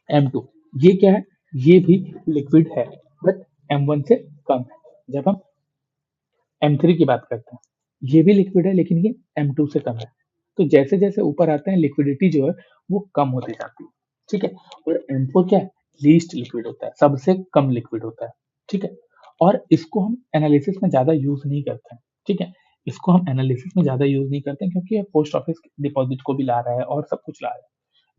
M2, ये क्या है, ये भी लिक्विड है बट M1 से कम है। जब हम M3 की बात करते हैं, ये भी लिक्विड है लेकिन ये M2 से कम है। तो जैसे जैसे ऊपर आते हैं लिक्विडिटी जो है वो कम होती जाती है। ठीक है, और M4 क्या है, लीस्ट लिक्विड होता है, सबसे कम लिक्विड होता है। ठीक है, और इसको हम एनालिसिस में ज्यादा यूज नहीं करते हैं। ठीक है, इसको हम एनालिसिस में ज्यादा यूज नहीं करते हैं क्योंकि ये पोस्ट ऑफिस डिपॉजिट को भी ला रहा है और सब कुछ ला रहा है।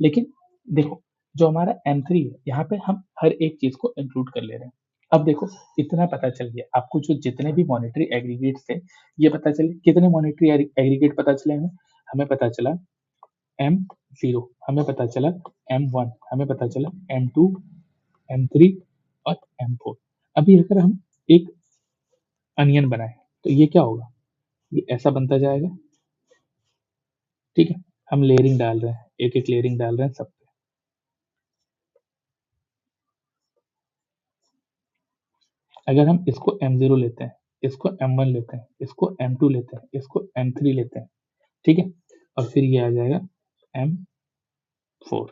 लेकिन देखो, जो हमारा M3 है यहाँ पे हम हर एक चीज को इंक्लूड कर ले रहे हैं। अब देखो, इतना पता चल गया आपको, जो जितने भी मॉनेटरी एग्रीगेट्स थे ये पता चले, कितने मॉनेटरी एग्रीगेट पता चले हमें, हमें पता चला M0, हमें पता चला M1, हमें पता चला M2, M3 और M4। अभी अगर हम एक अनियन बनाए तो ये क्या होगा, ये ऐसा बनता जाएगा। ठीक है, हम लेयरिंग डाल रहे हैं, एक एक लेयरिंग डाल रहे हैं सब पे। अगर हम इसको M0 लेते हैं, इसको M1 लेते हैं, इसको M2 लेते हैं, इसको M3 लेते हैं, ठीक है, और फिर ये आ जाएगा M4।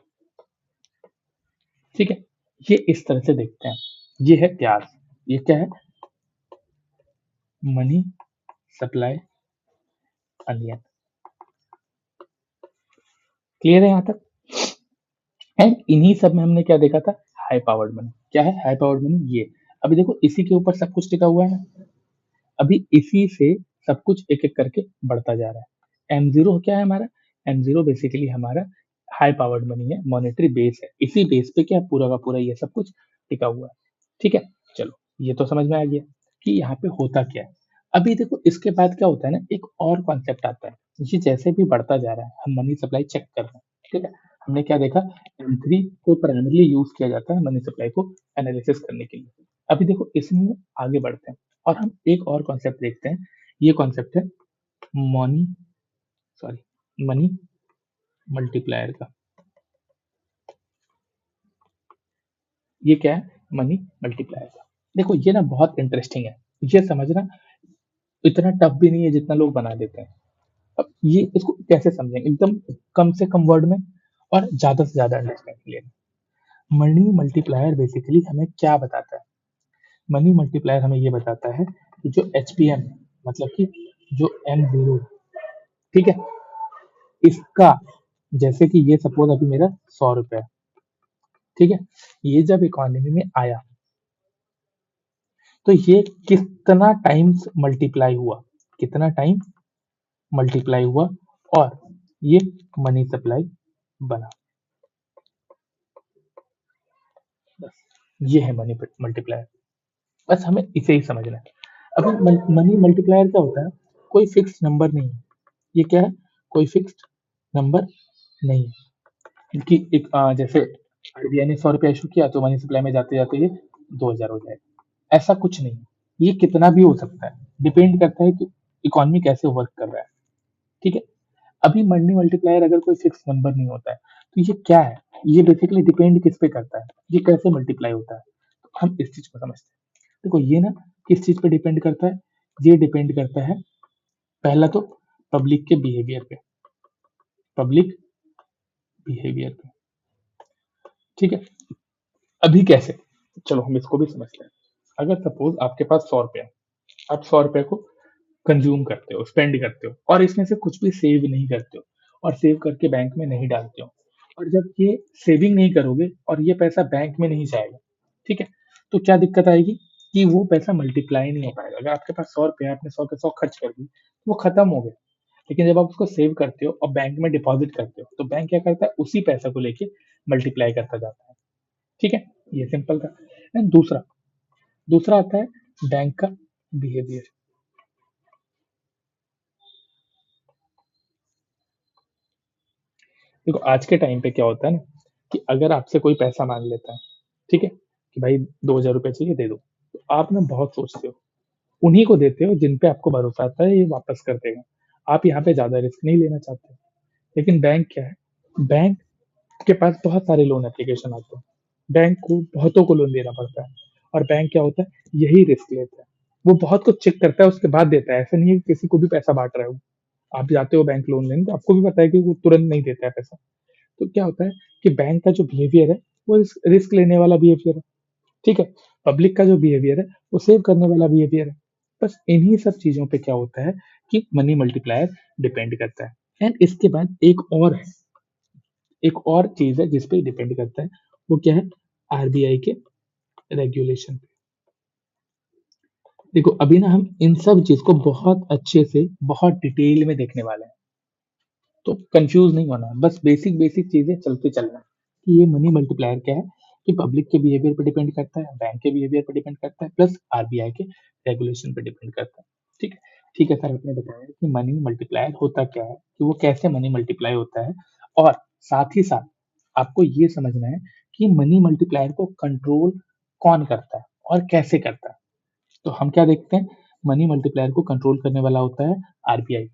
ठीक है, ये इस तरह से देखते हैं। ये है प्याज, ये क्या है, मनी सप्लाई अनियन। क्लियर है यहाँ तक। एंड इन्हीं सब में हमने क्या देखा था, हाई पावर्ड मनी। क्या है हाई पावर्ड मनी, ये अभी देखो इसी के ऊपर सब कुछ टिका हुआ है ना, अभी इसी से सब कुछ एक एक करके बढ़ता जा रहा है। M0 क्या है हमारा, M0 बेसिकली हमारा हाई पावर्ड मनी है, मॉनेटरी बेस है, इसी बेस पे क्या पूरा का पूरा ये सब कुछ टिका हुआ है। ठीक है, चलो ये तो समझ में आ गया कि यहाँ पे होता क्या है। अभी देखो इसके बाद क्या होता है ना, एक और कॉन्सेप्ट आता है, ये जैसे भी बढ़ता जा रहा है हम मनी सप्लाई चेक कर रहे हैं। ठीक है, हमने क्या देखा, M3 को प्राइमरली यूज किया जाता है मनी सप्लाई को एनालिसिस करने के लिए। अभी देखो इसमें आगे बढ़ते हैं और हम एक और कॉन्सेप्ट देखते हैं, ये कॉन्सेप्ट है मनी, सॉरी मनी मल्टीप्लायर का। ये क्या है, मनी मल्टीप्लायर का। देखो ये ना बहुत इंटरेस्टिंग है, ये समझना इतना टफ भी नहीं है जितना लोग बना देते हैं। अब ये इसको कैसे समझेंगे, एकदम कम से कम वर्ड में और ज्यादा से ज्यादा अंडरस्टैंड के लिए। मनी मल्टीप्लायर बेसिकली हमें क्या बताता है, मनी मल्टीप्लायर हमें ये बताता है कि जो HPM, मतलब कि जो M0, ठीक है, इसका, जैसे कि ये सपोज अभी मेरा 100 रुपए है, ठीक है, ये जब इकोनॉमी में आया तो ये कितना टाइम्स मल्टीप्लाई हुआ, कितना टाइम मल्टीप्लाई हुआ, और ये मनी सप्लाई बना। ये है मनी मल्टीप्लायर। बस हमें इसे ही समझना है। अभी मनी मल्टीप्लायर क्या होता है? कोई फिक्स नंबर नहीं है। ये क्या है? कोई फिक्स्ड नंबर नहीं है। क्योंकि एक जैसे आरबीआई ने 100 रुपया इशू किया तो मनी सप्लाई में जाते जाते ये 2000 हो जाएगा। ऐसा कुछ नहीं है। ये कितना भी हो सकता है, डिपेंड करता है कि इकोनॉमी कैसे वर्क कर रहा है। ठीक है। अभी मनी मल्टीप्लायर अगर कोई फिक्स नंबर नहीं होता है तो ये क्या है? ये बेसिकली डिपेंड किस पे करता है, ये कैसे मल्टीप्लाई होता है। तो हम इस चीज को समझते हैं। देखो ये ना किस चीज पे डिपेंड करता है? ये डिपेंड करता है पहला तो पब्लिक के बिहेवियर पे। पब्लिक बिहेवियर पे। ठीक है। अभी कैसे? चलो हम इसको भी समझते हैं। अगर सपोज आपके पास 100 रुपया, आप 100 रुपये को कंज्यूम करते हो, स्पेंड करते हो, और इसमें से कुछ भी सेव नहीं करते हो, और सेव करके बैंक में नहीं डालते हो, और जब ये सेविंग नहीं करोगे और ये पैसा बैंक में नहीं जाएगा, ठीक है, तो क्या दिक्कत आएगी कि वो पैसा मल्टीप्लाई नहीं हो पाएगा। अगर आपके पास 100 रुपया, आपने 100 के 100 खर्च कर दी, वो खत्म हो गए। लेकिन जब आप उसको सेव करते हो और बैंक में डिपॉजिट करते हो, तो बैंक क्या करता है? उसी पैसा को लेके मल्टीप्लाई करता जाता है। ठीक है। ये सिंपल था। एंड दूसरा दूसरा आता है बैंक का बिहेवियर। देखो आज के टाइम पे क्या होता है ना, कि अगर आपसे कोई पैसा मांग लेता है, ठीक है, कि भाई 2000 रुपये चाहिए, दे दो, तो आप ना बहुत सोचते हो, उन्हीं को देते हो जिन पे आपको भरोसा आता है ये वापस कर देगा। आप यहाँ पे ज्यादा रिस्क नहीं लेना चाहते। लेकिन बैंक क्या है? बैंक के पास बहुत सारे लोन एप्लीकेशन आते हैं। बैंक को बहुतों को लोन देना पड़ता है, और बैंक क्या होता है? यही रिस्क लेता है। वो बहुत कुछ चेक करता है, उसके बाद देता है। ऐसा नहीं है कि किसी को भी पैसा बांट रहा है वो। आप जाते हो बैंक लोन लेने, तो आपको भी पता है कि वो तुरंत नहीं देता है पैसा। तो क्या होता है कि बैंक का जो बिहेवियर है वो रिस्क लेने वाला बिहेवियर है। ठीक है। पब्लिक का जो बिहेवियर है वो सेव करने वाला बिहेवियर है। बस इन्हीं सब चीजों पे क्या होता है कि मनी मल्टीप्लायर डिपेंड करता है। एंड इसके बाद एक और चीज है जिस पे डिपेंड करता है। वो क्या है? आरबीआई के रेगुलेशन पे। देखो अभी ना हम इन सब चीज को बहुत अच्छे से, बहुत डिटेल में देखने वाले हैं। तो कंफ्यूज नहीं होना है, बस बेसिक बेसिक चीजें चलते चलना है कि ये मनी मल्टीप्लायर क्या है, कि पब्लिक के बिहेवियर पे डिपेंड करता है, बैंक के बिहेवियर पे डिपेंड करता है, प्लस आरबीआई के रेगुलेशन पे डिपेंड करता है। ठीक है। ठीक है सर, आपने बताया कि मनी मल्टीप्लायर होता क्या है, कि वो कैसे मनी मल्टीप्लाई होता है, और साथ ही साथ आपको ये समझना है कि मनी मल्टीप्लायर को कंट्रोल कौन करता है और कैसे करता है। तो हम क्या देखते हैं? मनी मल्टीप्लायर को कंट्रोल करने वाला होता है आरबीआई,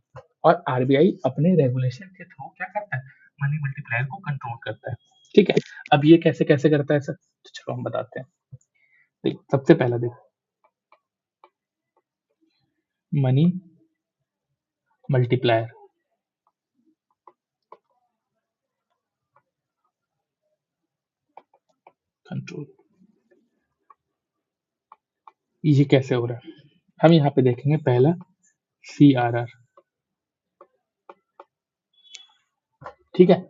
और आरबीआई अपने रेगुलेशन के थ्रू क्या करता है? मनी मल्टीप्लायर को कंट्रोल करता है। ठीक है। अब ये कैसे कैसे करता है सर? तो चलो हम बताते हैं। देखो सबसे पहला देखो, मनी मल्टीप्लायर कंट्रोल, ये कैसे हो रहा है? हम यहाँ पे देखेंगे पहला सीआरआर। ठीक है।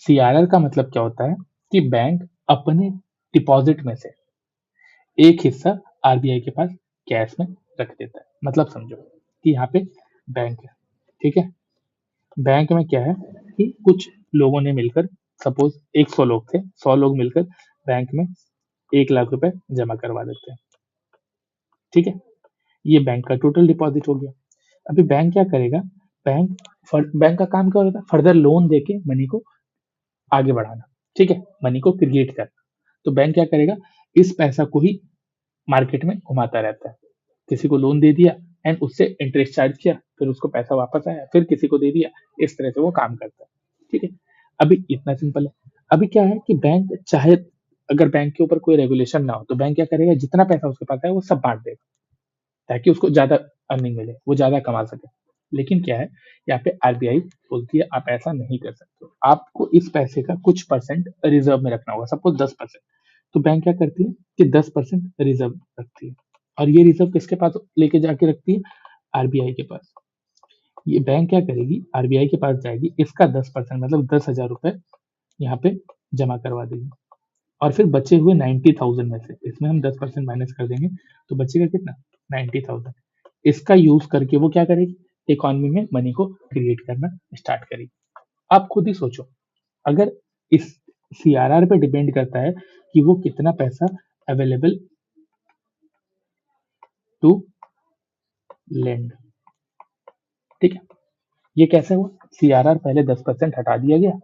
सीआरआर का मतलब क्या होता है? कि बैंक अपने डिपॉजिट में से एक हिस्सा आरबीआई के पास कैश में रख देता है। मतलब समझो कि यहाँ पे बैंक है। ठीक है। बैंक में क्या है कि कुछ लोगों ने मिलकर, सपोज 100 लोग थे, 100 लोग मिलकर बैंक में 1 लाख रुपए जमा करवा देते हैं। ठीक है। ये बैंक का टोटल डिपॉजिट हो गया। अभी बैंक क्या करेगा? बैंक बैंक का काम क्या होता है? फर्दर लोन देके मनी को आगे बढ़ाना। ठीक है। मनी को क्रिएट करना। तो बैंक क्या करेगा? इस पैसा को ही मार्केट में घुमाता रहता है। किसी को लोन दे दिया एंड उससे इंटरेस्ट चार्ज किया, फिर उसको पैसा वापस आया, फिर किसी को दे दिया। इस तरह से वो काम करता है। ठीक है। अभी इतना सिंपल है। अभी क्या है कि बैंक चाहे, अगर बैंक के ऊपर कोई रेगुलेशन ना हो तो बैंक क्या करेगा? जितना पैसा उसके पास है वो सब बांट देगा, ताकि उसको ज्यादा अर्निंग मिले, वो ज्यादा कमा सके। लेकिन क्या है, यहाँ पे आरबीआई बोलती है आप ऐसा नहीं कर सकते, आपको इस पैसे का कुछ परसेंट रिजर्व में रखना होगा, सपोज 10%। तो बैंक क्या करती है कि 10% रिजर्व रखती है, और ये रिजर्व किसके पास लेके जाके रखती है? आरबीआई के पास। ये बैंक क्या करेगी? आरबीआई के पास जाएगी, इसका 10% मतलब 10,000 रुपए यहाँ पे जमा करवा देगी, और फिर बचे हुए 90,000 में से इसमें हम 10% माइनस कर देंगे, तो बचेगा कितना? 90,000। इसका यूज करके वो क्या करेगी? इकोनॉमी में मनी को क्रिएट करना स्टार्ट करेगी। आप खुद ही सोचो, अगर इस सीआरआर पे डिपेंड करता है कि वो कितना पैसा अवेलेबल टू लेंड। ठीक है, ये कैसे हुआ? सीआरआर पहले 10% हटा दिया गया,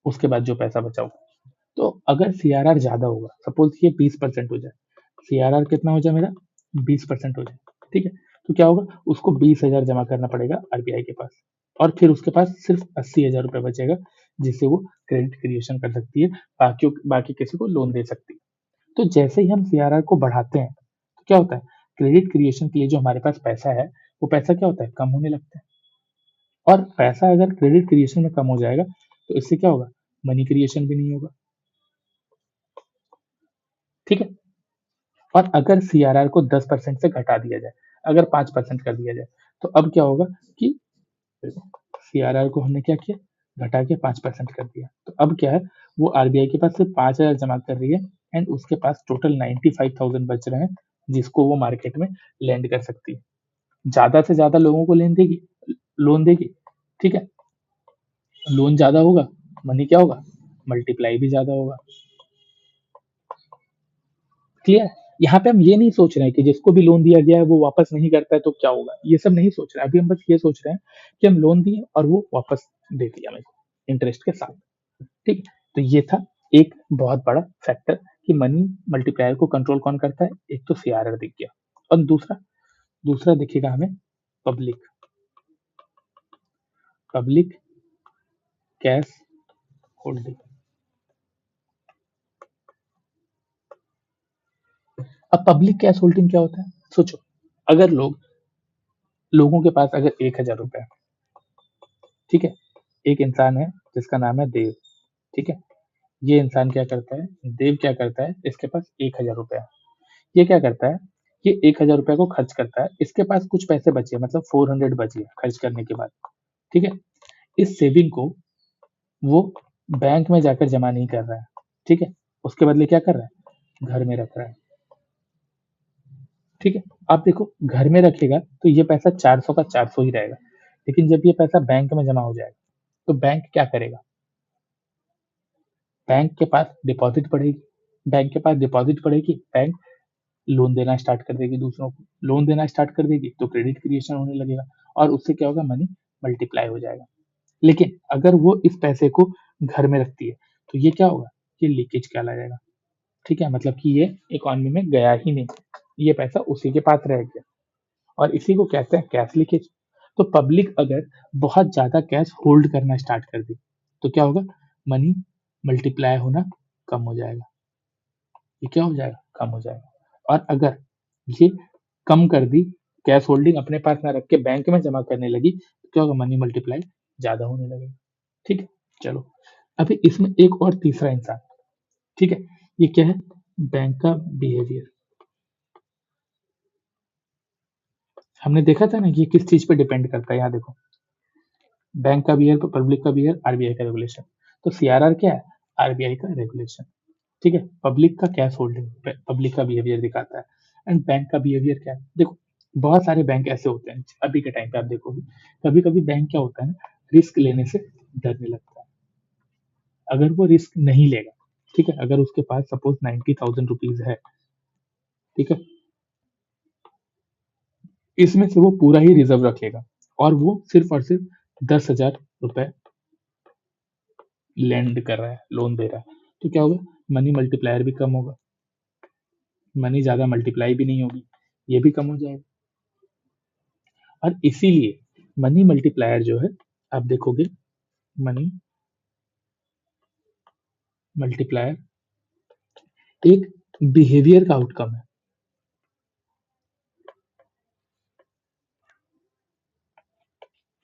उसके बाद जो पैसा बचा हुआ, तो अगर सीआरआर ज्यादा होगा, सपोज ये 20% हो जाए, सीआरआर कितना हो जाए मेरा, 20% हो जाए, ठीक है, तो क्या होगा, उसको 20,000 जमा करना पड़ेगा आरबीआई के पास, और फिर उसके पास सिर्फ 80,000 रुपये बचेगा, जिससे वो क्रेडिट क्रिएशन कर सकती है, बाकी किसी को लोन दे सकती है। तो जैसे ही हम सीआरआर को बढ़ाते हैं, तो क्या होता है, क्रेडिट क्रिएशन के लिए जो हमारे पास पैसा है, वो पैसा क्या होता है, कम होने लगता है। और पैसा अगर क्रेडिट क्रिएशन में कम हो जाएगा, तो इससे क्या होगा, मनी क्रिएशन भी नहीं होगा। ठीक है, और अगर सीआरआर को 10% से घटा दिया जाए, अगर 5% कर दिया जाए, तो अब क्या होगा कि सीआरआर को हमने क्या किया, घटा के 5% कर दिया, तो अब क्या है, वो आरबीआई के पास सिर्फ 5,000 जमा कर रही है, एंड उसके पास टोटल 95,000 बच रहे हैं, जिसको वो मार्केट में लैंड कर सकती है, ज्यादा से ज्यादा लोगों को लोन देगी। ठीक है, लोन ज्यादा होगा, मनी क्या होगा, मल्टीप्लाई भी ज्यादा होगा। क्लियर? यहाँ पे हम ये नहीं सोच रहे हैं कि जिसको भी लोन दिया गया है वो वापस नहीं करता है तो क्या होगा, ये सब नहीं सोच रहे हैं, अभी हम बस ये सोच रहे हैं कि हम लोन दिए और वो वापस दे दिया हमें इंटरेस्ट के साथ। ठीक है, तो ये था एक बहुत बड़ा फैक्टर कि मनी मल्टीप्लायर को कंट्रोल कौन करता है, एक तो सीआरआर दिख गया, और दूसरा दूसरा दिखेगा हमें पब्लिक पब्लिक कैश होल्डिंग। अब पब्लिक कैश होल्डिंग क्या होता है, सोचो, अगर लोगों के पास अगर 1,000 रुपए है, ठीक है, एक इंसान है जिसका नाम है देव, ठीक है, ये इंसान क्या करता है, देव क्या करता है, इसके पास 1,000 रुपया है, ये क्या करता है, ये 1,000 रुपया को खर्च करता है, इसके पास कुछ पैसे बचे, मतलब 400 बचे खर्च करने के बाद। ठीक है, इस सेविंग को वो बैंक में जाकर जमा नहीं कर रहा है, ठीक है, उसके बदले क्या कर रहा है, घर में रख रहा है। ठीक है, आप देखो, घर में रखेगा तो ये पैसा 400 का 400 ही रहेगा, लेकिन जब ये पैसा बैंक में जमा हो जाएगा, तो बैंक क्या करेगा, बैंक के पास डिपॉजिट बढ़ेगी, बैंक के पास डिपॉजिट बढ़ेगी, बैंक लोन देना स्टार्ट कर देगी, दूसरों को लोन देना स्टार्ट कर देगी, तो क्रेडिट क्रिएशन होने लगेगा, और उससे क्या होगा, मनी मल्टीप्लाई हो जाएगा। लेकिन अगर वो इस पैसे को घर में रखती है, तो ये क्या होगा, ये लीकेज कहलाएगा। ठीक है, मतलब कि ये इकोनॉमी में गया ही नहीं, ये पैसा उसी के पास रह गया, और इसी को कहते हैं कैश लीकेज। तो पब्लिक अगर बहुत ज्यादा कैश होल्ड करना स्टार्ट कर दी, तो क्या होगा, मनी मल्टीप्लाई होना कम हो जाएगा, ये क्या हो जाएगा, कम हो जाएगा। और अगर ये कम कर दी, कैश होल्डिंग अपने पास ना रख के बैंक में जमा करने लगी, तो क्या होगा, मनी मल्टीप्लाई ज्यादा होने लगेगा। ठीक है, चलो, अभी इसमें एक और तीसरा इंसान, ठीक है, ये क्या है, बैंक का बिहेवियर। हमने देखा था ना कि ये किस चीज पे डिपेंड करता है, यहाँ देखो, बैंक का बिहेवियर, पब्लिक का बिहेवियर, आरबीआई का रेगुलेशन। तो सीआरआर क्या है, आरबीआई का रेगुलेशन। ठीक है, पब्लिक का कैश होल्डिंग, पब्लिक का बिहेवियर दिखाता है, एंड बैंक का बिहेवियर क्या है, देखो, बहुत सारे बैंक ऐसे होते हैं अभी के टाइम पे, आप देखोगे कभी कभी बैंक क्या होता है ना, रिस्क लेने से डरने लगता है। अगर वो रिस्क नहीं लेगा, ठीक है, अगर उसके पास सपोज 90,000 रुपीज है, ठीक है, इसमें से वो पूरा ही रिजर्व रखेगा, और वो सिर्फ और सिर्फ 10,000 रुपए लैंड कर रहा है, लोन दे रहा है, तो क्या होगा, मनी मल्टीप्लायर भी कम होगा, मनी ज्यादा मल्टीप्लाई भी नहीं होगी, ये भी कम हो जाएगा। और इसीलिए मनी मल्टीप्लायर जो है, आप देखोगे, मनी मल्टीप्लायर एक बिहेवियर का आउटकम है।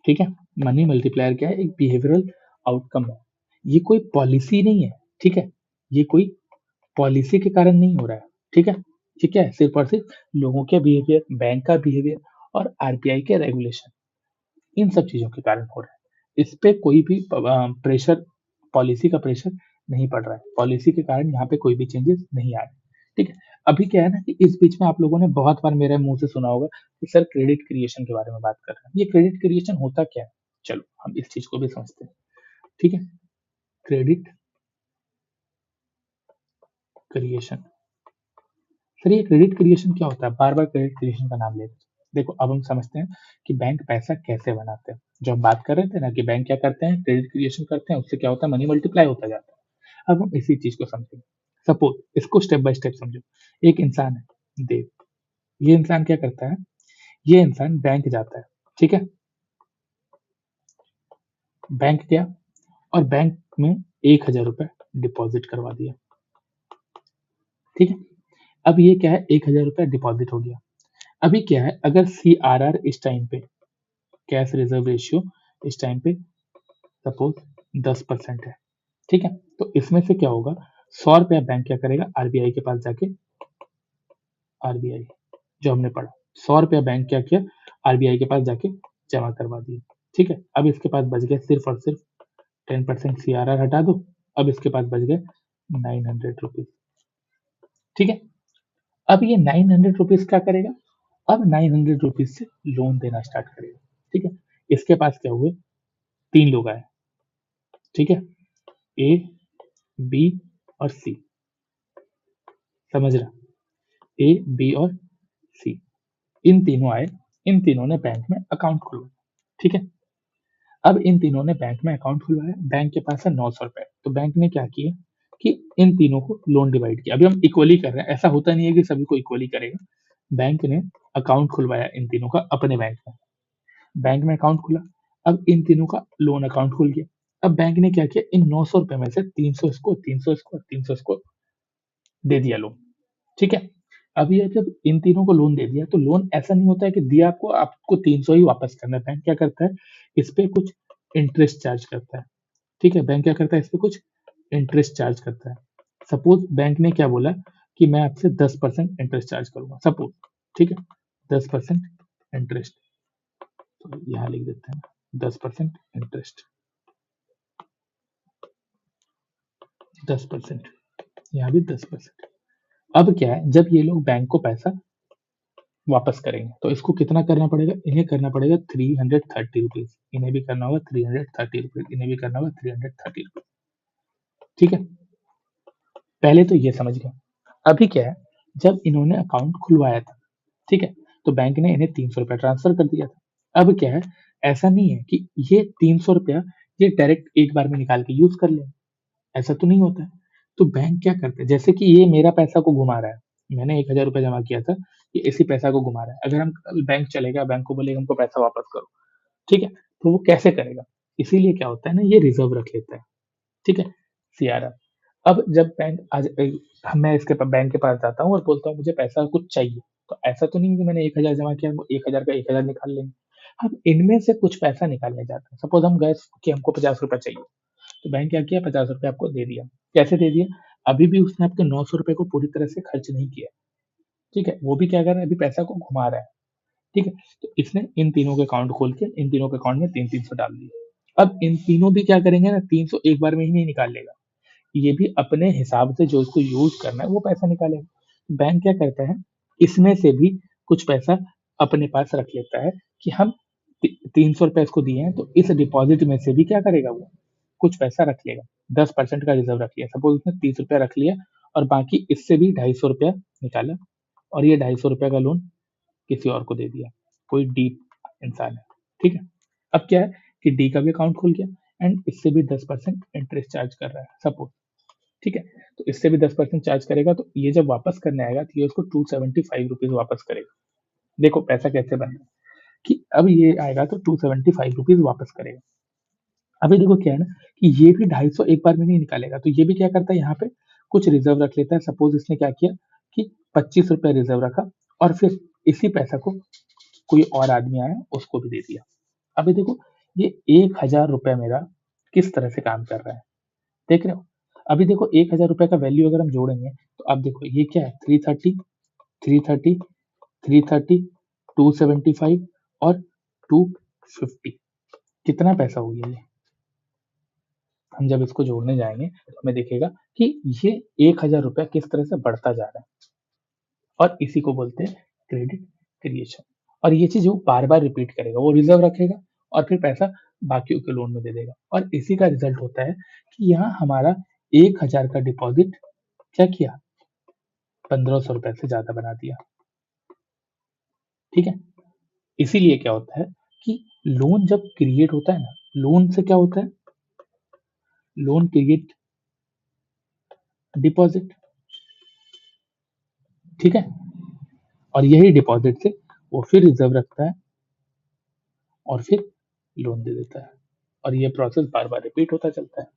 ठीक है, मनी मल्टीप्लायर क्या है, एक बिहेवियरल आउटकम है, ये कोई पॉलिसी नहीं है। ठीक है, ये कोई पॉलिसी के कारण नहीं हो रहा है। ठीक है, ये क्या है, सिर्फ और सिर्फ लोगों के बिहेवियर, बैंक का बिहेवियर, और आरबीआई के रेगुलेशन, इन सब चीजों के कारण हो रहा है। इस पे कोई भी प्रेशर, पॉलिसी का प्रेशर नहीं पड़ रहा है, पॉलिसी के कारण यहाँ पे कोई भी चेंजेस नहीं आ रहे। ठीक है, अभी क्या है ना कि इस बीच में आप लोगों ने बहुत बार मेरे मुंह से सुना होगा कि सर क्रेडिट क्रिएशन के बारे में बात कर रहे हैं, ये क्रेडिट क्रिएशन होता क्या है, चलो हम इस चीज को भी समझते हैं। ठीक है, क्रेडिट क्रिएशन, सर ये क्रेडिट क्रिएशन क्या होता है? बार-बार क्रेडिट क्रिएशन का नाम ले रहे हैं। देखो अब हम समझते हैं कि बैंक पैसा कैसे बनाते हैं। जो हम बात कर रहे थे ना कि बैंक क्या करते हैं, क्रेडिट क्रिएशन करते हैं, उससे क्या होता है मनी मल्टीप्लाई होता जाता है। अब हम इसी चीज़ को समझेंगे। सपोज़ इसको स्टेप बाय स्टेप समझो। एक इंसान है देव, ये इंसान क्या करता है? ये इंसान बैंक जाता है, ठीक है? बैंक गया और बैंक में 1000 रुपए डिपॉज़िट करवा दिया, ठीक है? अब ये क्या है 1000 रुपए डिपॉज़िट हो गया। अभी क्या है अगर सीआरआर इस टाइम पे कैश रिजर्व रेशियो इस टाइम पे सपोज 10% है, ठीक है? तो इसमें से क्या होगा 100 रुपया बैंक क्या करेगा आरबीआई के पास जाके आरबीआई जो हमने पढ़ा 100 रुपया बैंक क्या किया आरबीआई के पास जाके जमा करवा दिया, ठीक है? अब इसके पास बच गया सिर्फ और सिर्फ 10% सीआरआर हटा दो, अब इसके पास बच गए 900 रुपीज, ठीक है? अब ये 900 रुपीज क्या करेगा? अब 900 रुपीज से लोन देना स्टार्ट करेगा, ठीक है? इसके पास क्या हुए 3 लोग आए, ठीक है? ए, बी और सी, समझ रहा? ए, बी और सी इन तीनों आए, इन तीनों ने बैंक में अकाउंट खुलवाया, ठीक है? अब इन तीनों ने बैंक में अकाउंट खुलवाया, बैंक के पास है 900 रुपए, तो बैंक ने क्या किया कि इन तीनों को लोन डिवाइड किया। अभी हम इक्वली कर रहे हैं, ऐसा होता नहीं है कि सभी को इक्वली करेगा। बैंक ने अकाउंट खुलवाया इन तीनों का अपने बैंक में अकाउंट खुला, अब इन तीनों का लोन अकाउंट खुल गया। अब बैंक ने क्या किया इन 900 रुपए में से 300 इसको, 300 इसको, 300 इसको दे दिया लोन, ठीक है? अब ये जब इन तीनों को लोन दे दिया तो लोन ऐसा नहीं होता है कि दिया आपको, आपको 300 ही वापस करना है। बैंक क्या करता है इस पे कुछ इंटरेस्ट चार्ज करता है, ठीक है? बैंक क्या करता है इस पे कुछ इंटरेस्ट चार्ज करता है। सपोज बैंक ने क्या बोला कि मैं आपसे 10% इंटरेस्ट चार्ज करूंगा, सपोज, ठीक है? 10% इंटरेस्ट, तो यहाँ लिख देते हैं 10% इंटरेस्ट, 10%, यहाँ भी 10%। अब क्या है जब ये लोग बैंक को पैसा वापस करेंगे तो इसको कितना करना पड़ेगा, इन्हें करना पड़ेगा 330 रुपीज, इन्हें भी करना होगा 330 रुपीज, इन्हें भी करना होगा 330 रुपीज, ठीक है? पहले तो ये समझ गए। अभी क्या है जब इन्होंने अकाउंट खुलवाया था, ठीक है? तो बैंक ने इन्हें 300 रुपया ट्रांसफर कर दिया था। अब क्या है ऐसा नहीं है कि ये 300 रुपया ये डायरेक्ट एक बार में निकाल के यूज कर ले, ऐसा तो नहीं होता है। तो बैंक क्या करते हैं जैसे कि ये मेरा पैसा को घुमा रहा है, मैंने 1000 रुपया जमा किया था, ये इसी पैसा को घुमा रहा है। अगर हम कल बैंक चलेगा, बैंक को बोलेगा हमको पैसा वापस करो, ठीक है? तो वो कैसे करेगा? इसीलिए क्या होता है ना ये रिजर्व रख लेता है, ठीक है? सीआरआर। अब जब बैंक आज मैं इसके बैंक के पास जाता हूँ और बोलता हूँ मुझे पैसा कुछ चाहिए, तो ऐसा तो नहीं है कि मैंने 1000 जमा किया, 1000 का 1000 निकाल लेंगे। हम इनमें से कुछ पैसा निकालने जाते हैं। सपोज हम गए कि हमको 50 रुपया चाहिए, तो बैंक क्या किया 50 रुपया आपको दे दिया। कैसे दे दिया? अभी भी उसने आपके 900 रुपए को पूरी तरह से खर्च नहीं किया, ठीक है? वो भी क्या कर रहा है अभी पैसा को घुमा रहा है, ठीक है? तो इसने इन तीनों के अकाउंट खोल के इन तीनों के अकाउंट में 300 डाल दिए। अब इन तीनों भी क्या करेंगे ना 300 एक बार में ही नहीं निकाल लेगा, ये भी अपने हिसाब से जो इसको यूज करना है वो पैसा निकालेगा। बैंक क्या करता है इसमें से भी कुछ पैसा अपने पास रख लेता है कि हम 300 रुपए इसको दिए हैं तो इस डिपॉजिट में से भी क्या करेगा वो कुछ पैसा रख लेगा, 10% का रिजर्व रख लिया। सपोज उसने 30 रुपया रख लिया और बाकी इससे भी 250 रुपया निकाला और ये 250 रुपया का लोन किसी और को दे दिया, कोई डी इंसान है, ठीक है? अब क्या है कि डी का भी अकाउंट खुल गया एंड इससे भी 10% इंटरेस्ट चार्ज कर रहा है सपोज, ठीक है? तो इससे भी 10% चार्ज करेगा तो ये जब वापस करने आएगा तो ये उसको 275 रुपीज वापस करेगा। देखो पैसा कैसे बन रहा है कि अब ये आएगा तो 275 रुपीज वापस करेगा। अभी देखो क्या है ना कि ये भी 250 एक बार में नहीं निकालेगा, तो ये भी क्या करता है यहाँ पे कुछ रिजर्व रख लेता है। सपोज इसने क्या किया कि 25 रुपए रिजर्व रखा और फिर इसी पैसा को कोई और आदमी आया उसको भी दे दिया। अभी देखो ये 1000 रुपया मेरा किस तरह से काम कर रहा है, देख रहे हो? अभी देखो 1000 रुपए का वैल्यू अगर हम जोड़ेंगे तो अब देखो ये क्या है 330, 330, 330, 275 और 250, कितना पैसा हो गया ये? हम जब इसको जोड़ने जाएंगे तो हमें दिखेगा कि ये 1000 रुपया किस तरह से बढ़ता जा रहा है और इसी को बोलते हैं क्रेडिट क्रिएशन। और ये चीज वो बार बार रिपीट करेगा, वो रिजर्व रखेगा और फिर पैसा बाकियों के लोन में दे देगा और इसी का रिजल्ट होता है कि यहाँ हमारा 1000 का डिपॉजिट क्या किया 1500 रुपए से ज्यादा बना दिया। ठीक है, इसीलिए क्या होता है कि लोन जब क्रिएट होता है ना, लोन से क्या होता है, लोन क्रिएट डिपॉजिट। ठीक है, और यही डिपॉजिट से वो फिर रिजर्व रखता है और फिर लोन दे देता है, और ये प्रोसेस बार बार रिपीट होता चलता है।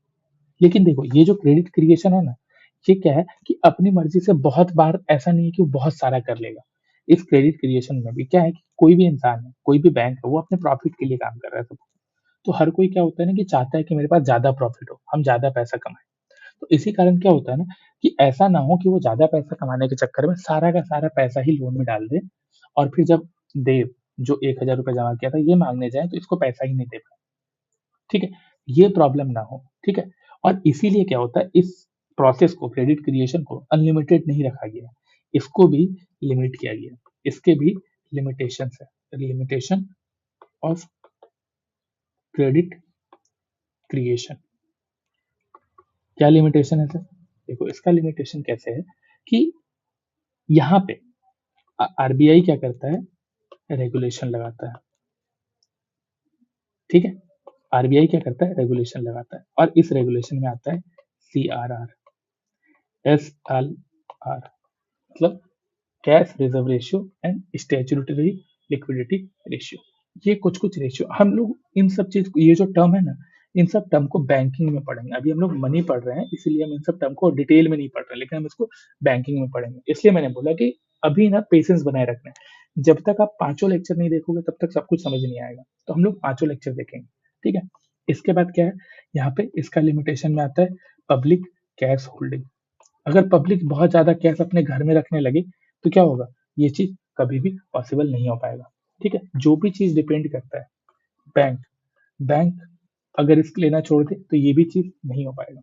लेकिन देखो, ये जो क्रेडिट क्रिएशन है ना, ये क्या है कि अपनी मर्जी से बहुत बार ऐसा नहीं है कि वो बहुत सारा कर लेगा। इस क्रेडिट क्रिएशन में भी क्या है कि कोई भी इंसान है, कोई भी बैंक है, वो अपने प्रॉफिट के लिए काम कर रहा है सब। तो हर कोई क्या होता है ना कि चाहता है कि मेरे पास ज्यादा प्रॉफिट हो, हम ज्यादा पैसा कमाएं। तो इसी कारण क्या होता है ना कि ऐसा ना हो कि वो ज्यादा पैसा कमाने के चक्कर में सारा का सारा पैसा ही लोन में डाल दे, और फिर जब दे, जो 1000 रुपये जमा किया था ये मांगने जाए तो इसको पैसा ही नहीं दे पाए। ठीक है, ये प्रॉब्लम ना हो। ठीक है, और इसीलिए क्या होता है, इस प्रोसेस को, क्रेडिट क्रिएशन को अनलिमिटेड नहीं रखा गया, इसको भी लिमिट किया गया। इसके भी लिमिटेशन है, लिमिटेशन ऑफ क्रेडिट क्रिएशन। क्या लिमिटेशन है सर? देखो, इसका लिमिटेशन कैसे है कि यहाँ पे आरबीआई क्या करता है, रेगुलेशन लगाता है। ठीक है, आरबीआई क्या करता है, रेगुलेशन लगाता है, और इस रेगुलेशन में आता है सीआरआर, एसएलआर, मतलब cash reserve ratio and statutory liquidity ratio. ये कुछ कुछ रेशियो हम लोग इन सब चीज, ये जो टर्म है ना, इन सब टर्म को बैंकिंग में पढ़ेंगे। अभी हम लोग मनी पढ़ रहे हैं, इसीलिए हम इन सब टर्म को डिटेल में नहीं पढ़ रहे, लेकिन हम इसको बैंकिंग में पढ़ेंगे। इसलिए मैंने बोला कि अभी ना पेशेंस बनाए रखना है, जब तक आप पांचों लेक्चर नहीं देखोगे तब तक सब कुछ समझ नहीं आएगा। तो हम लोग पांचों लेक्चर देखेंगे। ठीक है, इसके बाद क्या है, यहाँ पे इसका लिमिटेशन में आता है पब्लिक कैश होल्डिंग। अगर पब्लिक बहुत ज्यादा कैश अपने घर में रखने लगे तो क्या होगा, ये चीज कभी भी पॉसिबल नहीं हो पाएगा। ठीक है, जो भी चीज डिपेंड करता है बैंक, बैंक अगर रिस्क लेना छोड़ दे तो ये भी चीज नहीं हो पाएगा।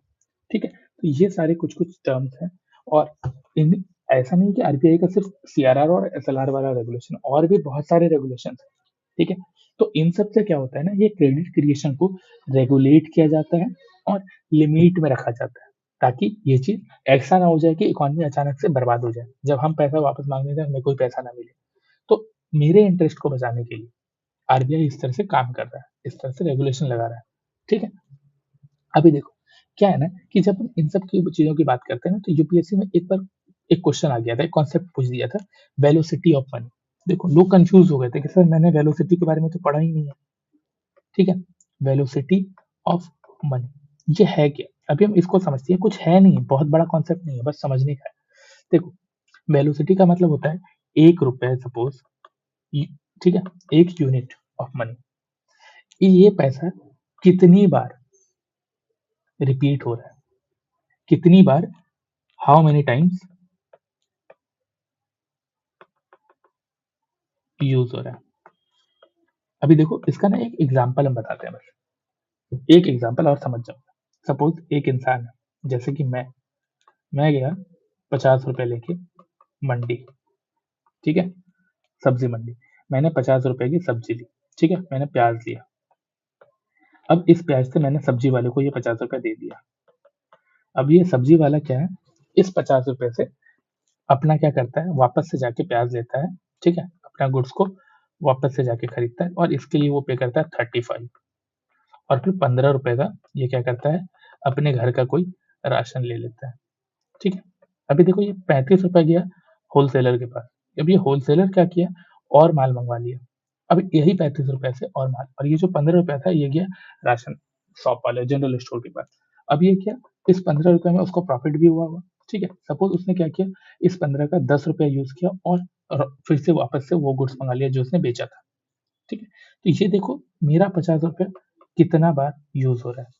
ठीक है, तो ये सारे कुछ कुछ टर्म्स हैं, और इन, ऐसा नहीं कि आरबीआई का सिर्फ सीआरआर और एसएलआर वाला रेगुलेशन, और भी बहुत सारे रेगुलेशन है। ठीक है, तो इन सब से क्या होता है ना, ये क्रेडिट क्रिएशन को रेगुलेट किया जाता है और लिमिट में रखा जाता है, ताकि ये चीज ऐसा ना हो जाए कि इकोनॉमी अचानक से बर्बाद हो जाए, जब हम पैसा वापस मांगने जाए हमें कोई पैसा ना मिले। तो मेरे इंटरेस्ट को बचाने के लिए आरबीआई इस तरह से काम कर रहा है, इस तरह से रेगुलेशन लगा रहा है। ठीक है, अभी देखो क्या है ना कि जब हम इन सब की चीजों की बात करते हैं ना, तो यूपीएससी में एक बार एक क्वेश्चन आ गया था, एक कॉन्सेप्ट पूछ दिया था, वेलोसिटी ऑफ मनी। देखो, लोग कंफ्यूज हो गए थे कि सर मैंने वेलोसिटी के बारे में तो पढ़ा ही नहीं है। ठीक है, वेलोसिटी ऑफ मनी ये है क्या? अभी हम इसको समझते हैं, कुछ है नहीं, बहुत बड़ा कॉन्सेप्ट नहीं है, बस समझने का है। देखो, वेलोसिटी का मतलब होता है 1 रुपए सपोज, ठीक है, 1 यूनिट ऑफ मनी, ये पैसा कितनी बार रिपीट हो रहा है, कितनी बार, हाउ मेनी टाइम्स यूज हो रहा है। अभी देखो, इसका ना एक एग्जांपल हम बताते हैं, बस एक एग्जांपल और समझ जाओ। सपोज एक इंसान है, जैसे कि मैं गया 50 रुपए लेके मंडी। ठीक है, सब्जी मंडी, मैंने 50 रुपए की सब्जी ली। ठीक है, मैंने प्याज लिया। अब इस प्याज से मैंने सब्जी वाले को ये 50 रुपए दे दिया। अब ये सब्जी वाला क्या है, इस 50 रुपए से अपना क्या करता है, वापस से जाके प्याज लेता है। ठीक है, अपना गुड्स को वापस से जाके खरीदता है, और इसके लिए वो पे करता है 35, और फिर 15 रुपए का ये क्या करता है, अपने घर का कोई राशन ले लेता है। ठीक है, अभी देखो, ये 35 रुपए गया होलसेलर के पास। अब ये होलसेलर क्या किया, और माल मंगवा लिया। अब यही 35 रुपए से और माल, और ये जो 15 रुपया था ये गया राशन शॉप वाले, जनरल स्टोर के पास। अब ये क्या, इस 15 रुपए में उसको प्रॉफिट भी हुआ होगा। ठीक है, सपोज उसने क्या किया, इस 15 का 10 रुपया यूज किया, और फिर से वापस से वो गुड्स मंगा लिया जो उसने बेचा था। ठीक है, तो ये देखो, मेरा 50 रुपया कितना बार यूज हो रहा है,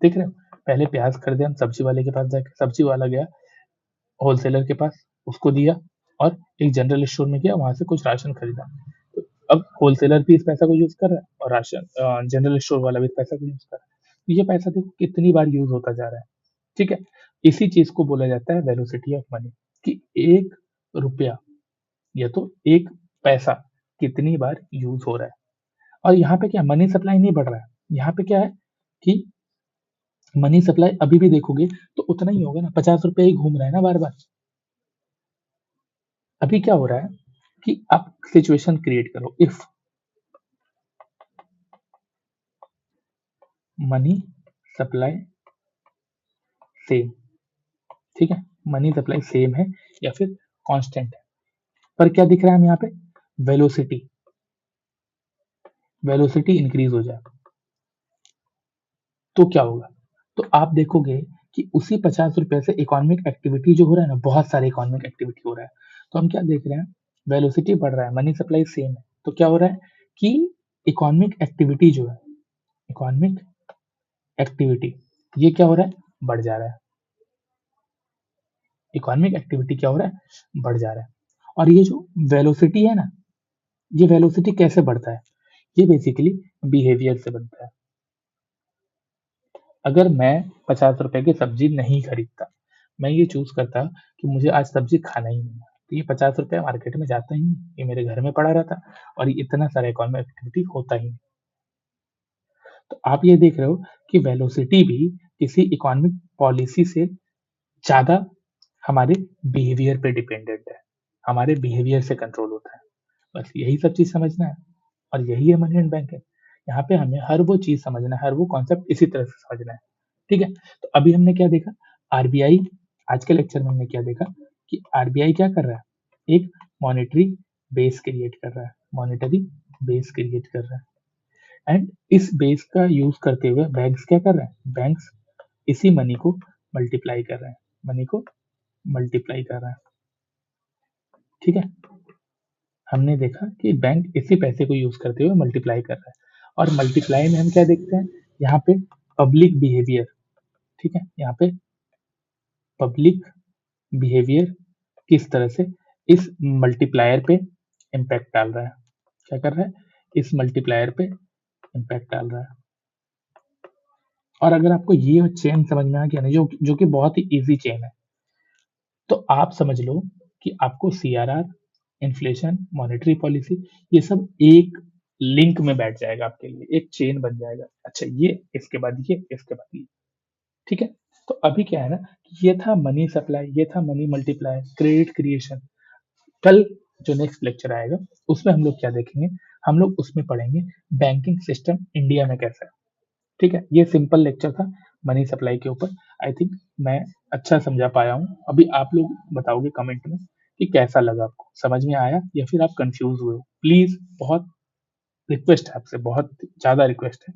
देख रहे हो। पहले प्याज खरीदे हम सब्जी वाले के पास जाके, सब्जी वाला गया होलसेलर के पास, उसको दिया, और एक जनरल स्टोर में गया, वहां से कुछ राशन खरीदा। तो अब होलसेलर भी इस पैसा को यूज कर रहा है, और राशन जनरल स्टोर वाला भी इस पैसा को यूज कर रहा है। तो ये पैसा देखो कितनी बार यूज होता जा रहा है। ठीक है, इसी चीज को बोला जाता है वेलोसिटी ऑफ मनी, कि 1 रुपया या तो एक पैसा कितनी बार यूज हो रहा है। और यहाँ पे क्या, मनी सप्लाई नहीं बढ़ रहा है, यहाँ पे क्या है कि मनी सप्लाई अभी भी देखोगे तो उतना ही होगा ना, 50 रुपया ही घूम रहा है ना बार बार। अभी क्या हो रहा है कि आप सिचुएशन क्रिएट करो, इफ मनी सप्लाई सेम, ठीक है, मनी सप्लाई सेम है या फिर कांस्टेंट है, पर क्या दिख रहा है हमें यहाँ पे, वेलोसिटी, वेलोसिटी इंक्रीज हो जाए तो क्या होगा, तो आप देखोगे कि उसी 50 रुपए से इकोनॉमिक एक्टिविटी जो हो रहा है ना, बहुत सारे इकोनॉमिक एक्टिविटी हो रहा है, तो हम क्या देख रहे हैं, वेलोसिटी बढ़ रहा है, मनी सप्लाई सेम है, तो क्या हो रहा है कि इकोनॉमिक एक्टिविटी जो है, इकोनॉमिक एक्टिविटी, ये क्या हो रहा है, बढ़ जा रहा है, इकोनॉमिक एक्टिविटी क्या हो रहा है, बढ़ जा रहा है। और ये जो वेलोसिटी है ना, ये वेलोसिटी कैसे बढ़ता है, ये बेसिकली बिहेवियर से बनता है। अगर मैं 50 रुपए की सब्जी नहीं खरीदता, मैं ये चूज करता कि मुझे आज सब्जी खाना ही नहीं है, तो ये 50 रुपया मार्केट में जाता ही नहीं, ये मेरे घर में पड़ा रहता और ये इतना सारा इकोनॉमिक एक्टिविटी होता ही नहीं। तो आप ये देख रहे हो कि वेलोसिटी भी किसी इकोनॉमिक पॉलिसी से ज्यादा हमारे बिहेवियर पे डिपेंडेंट है, हमारे बिहेवियर से कंट्रोल होता है। बस यही सब चीज समझना है, और यही है मनी एंड बैंकिंग। यहाँ पे हमें हर वो चीज समझना है, हर वो कॉन्सेप्ट इसी तरह से समझना है, ठीक है। तो अभी हमने क्या देखा, आरबीआई, आज के लेक्चर में हमने क्या देखा कि आरबीआई क्या कर रहा है, एक मॉनेटरी बेस क्रिएट कर रहा है, मॉनेटरी बेस क्रिएट कर रहा है, एंड इस बेस का यूज करते हुए बैंक्स क्या कर रहे हैं, बैंक्स इसी मनी को मल्टीप्लाई कर रहे हैं, मनी को मल्टीप्लाई कर रहा है, ठीक है। हमने देखा कि बैंक इसी पैसे को यूज करते हुए मल्टीप्लाई कर रहा है, और मल्टीप्लाई में हम क्या देखते हैं, यहाँ पे पब्लिक बिहेवियर, ठीक है, यहाँ पे पब्लिक बिहेवियर किस तरह से इस मल्टीप्लायर पे इम्पैक्ट डाल रहा है, क्या कर रहा है, इस मल्टीप्लायर पे इम्पैक्ट डाल रहा है। और अगर आपको ये चेन समझ में आ गया ना, जो कि बहुत ही इजी चेन है, तो आप समझ लो कि आपको सीआरआर, इन्फ्लेशन, मॉनेटरी पॉलिसी, ये सब एक लिंक में बैठ जाएगा आपके लिए, एक चेन बन जाएगा, अच्छा ये इसके बाद ये इसके बाद ये, ठीक है। तो अभी क्या है ना, ये था मनी सप्लाई, ये था मनी मल्टीप्लाई, क्रेडिट क्रिएशन। कल जो नेक्स्ट लेक्चर आएगा उसमें हम लोग क्या देखेंगे, हम लोग उसमें पढ़ेंगे बैंकिंग सिस्टम इंडिया में कैसा है, ठीक है। ये सिंपल लेक्चर था मनी सप्लाई के ऊपर, आई थिंक मैं अच्छा समझा पाया हूँ। अभी आप लोग बताओगे कमेंट में कि कैसा लगा, आपको समझ में आया या फिर आप कंफ्यूज हुए हो। प्लीज, बहुत रिक्वेस्ट है आपसे, बहुत ज्यादा रिक्वेस्ट है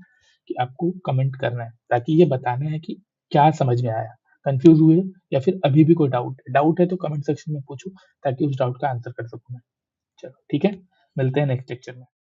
कि आपको कमेंट करना है, ताकि ये बताना है कि क्या समझ में आया, कंफ्यूज हुए या फिर अभी भी कोई डाउट है तो कमेंट सेक्शन में पूछो, ताकि उस डाउट का आंसर कर सकूं मैं। चलो ठीक है, मिलते हैं नेक्स्ट लेक्चर में।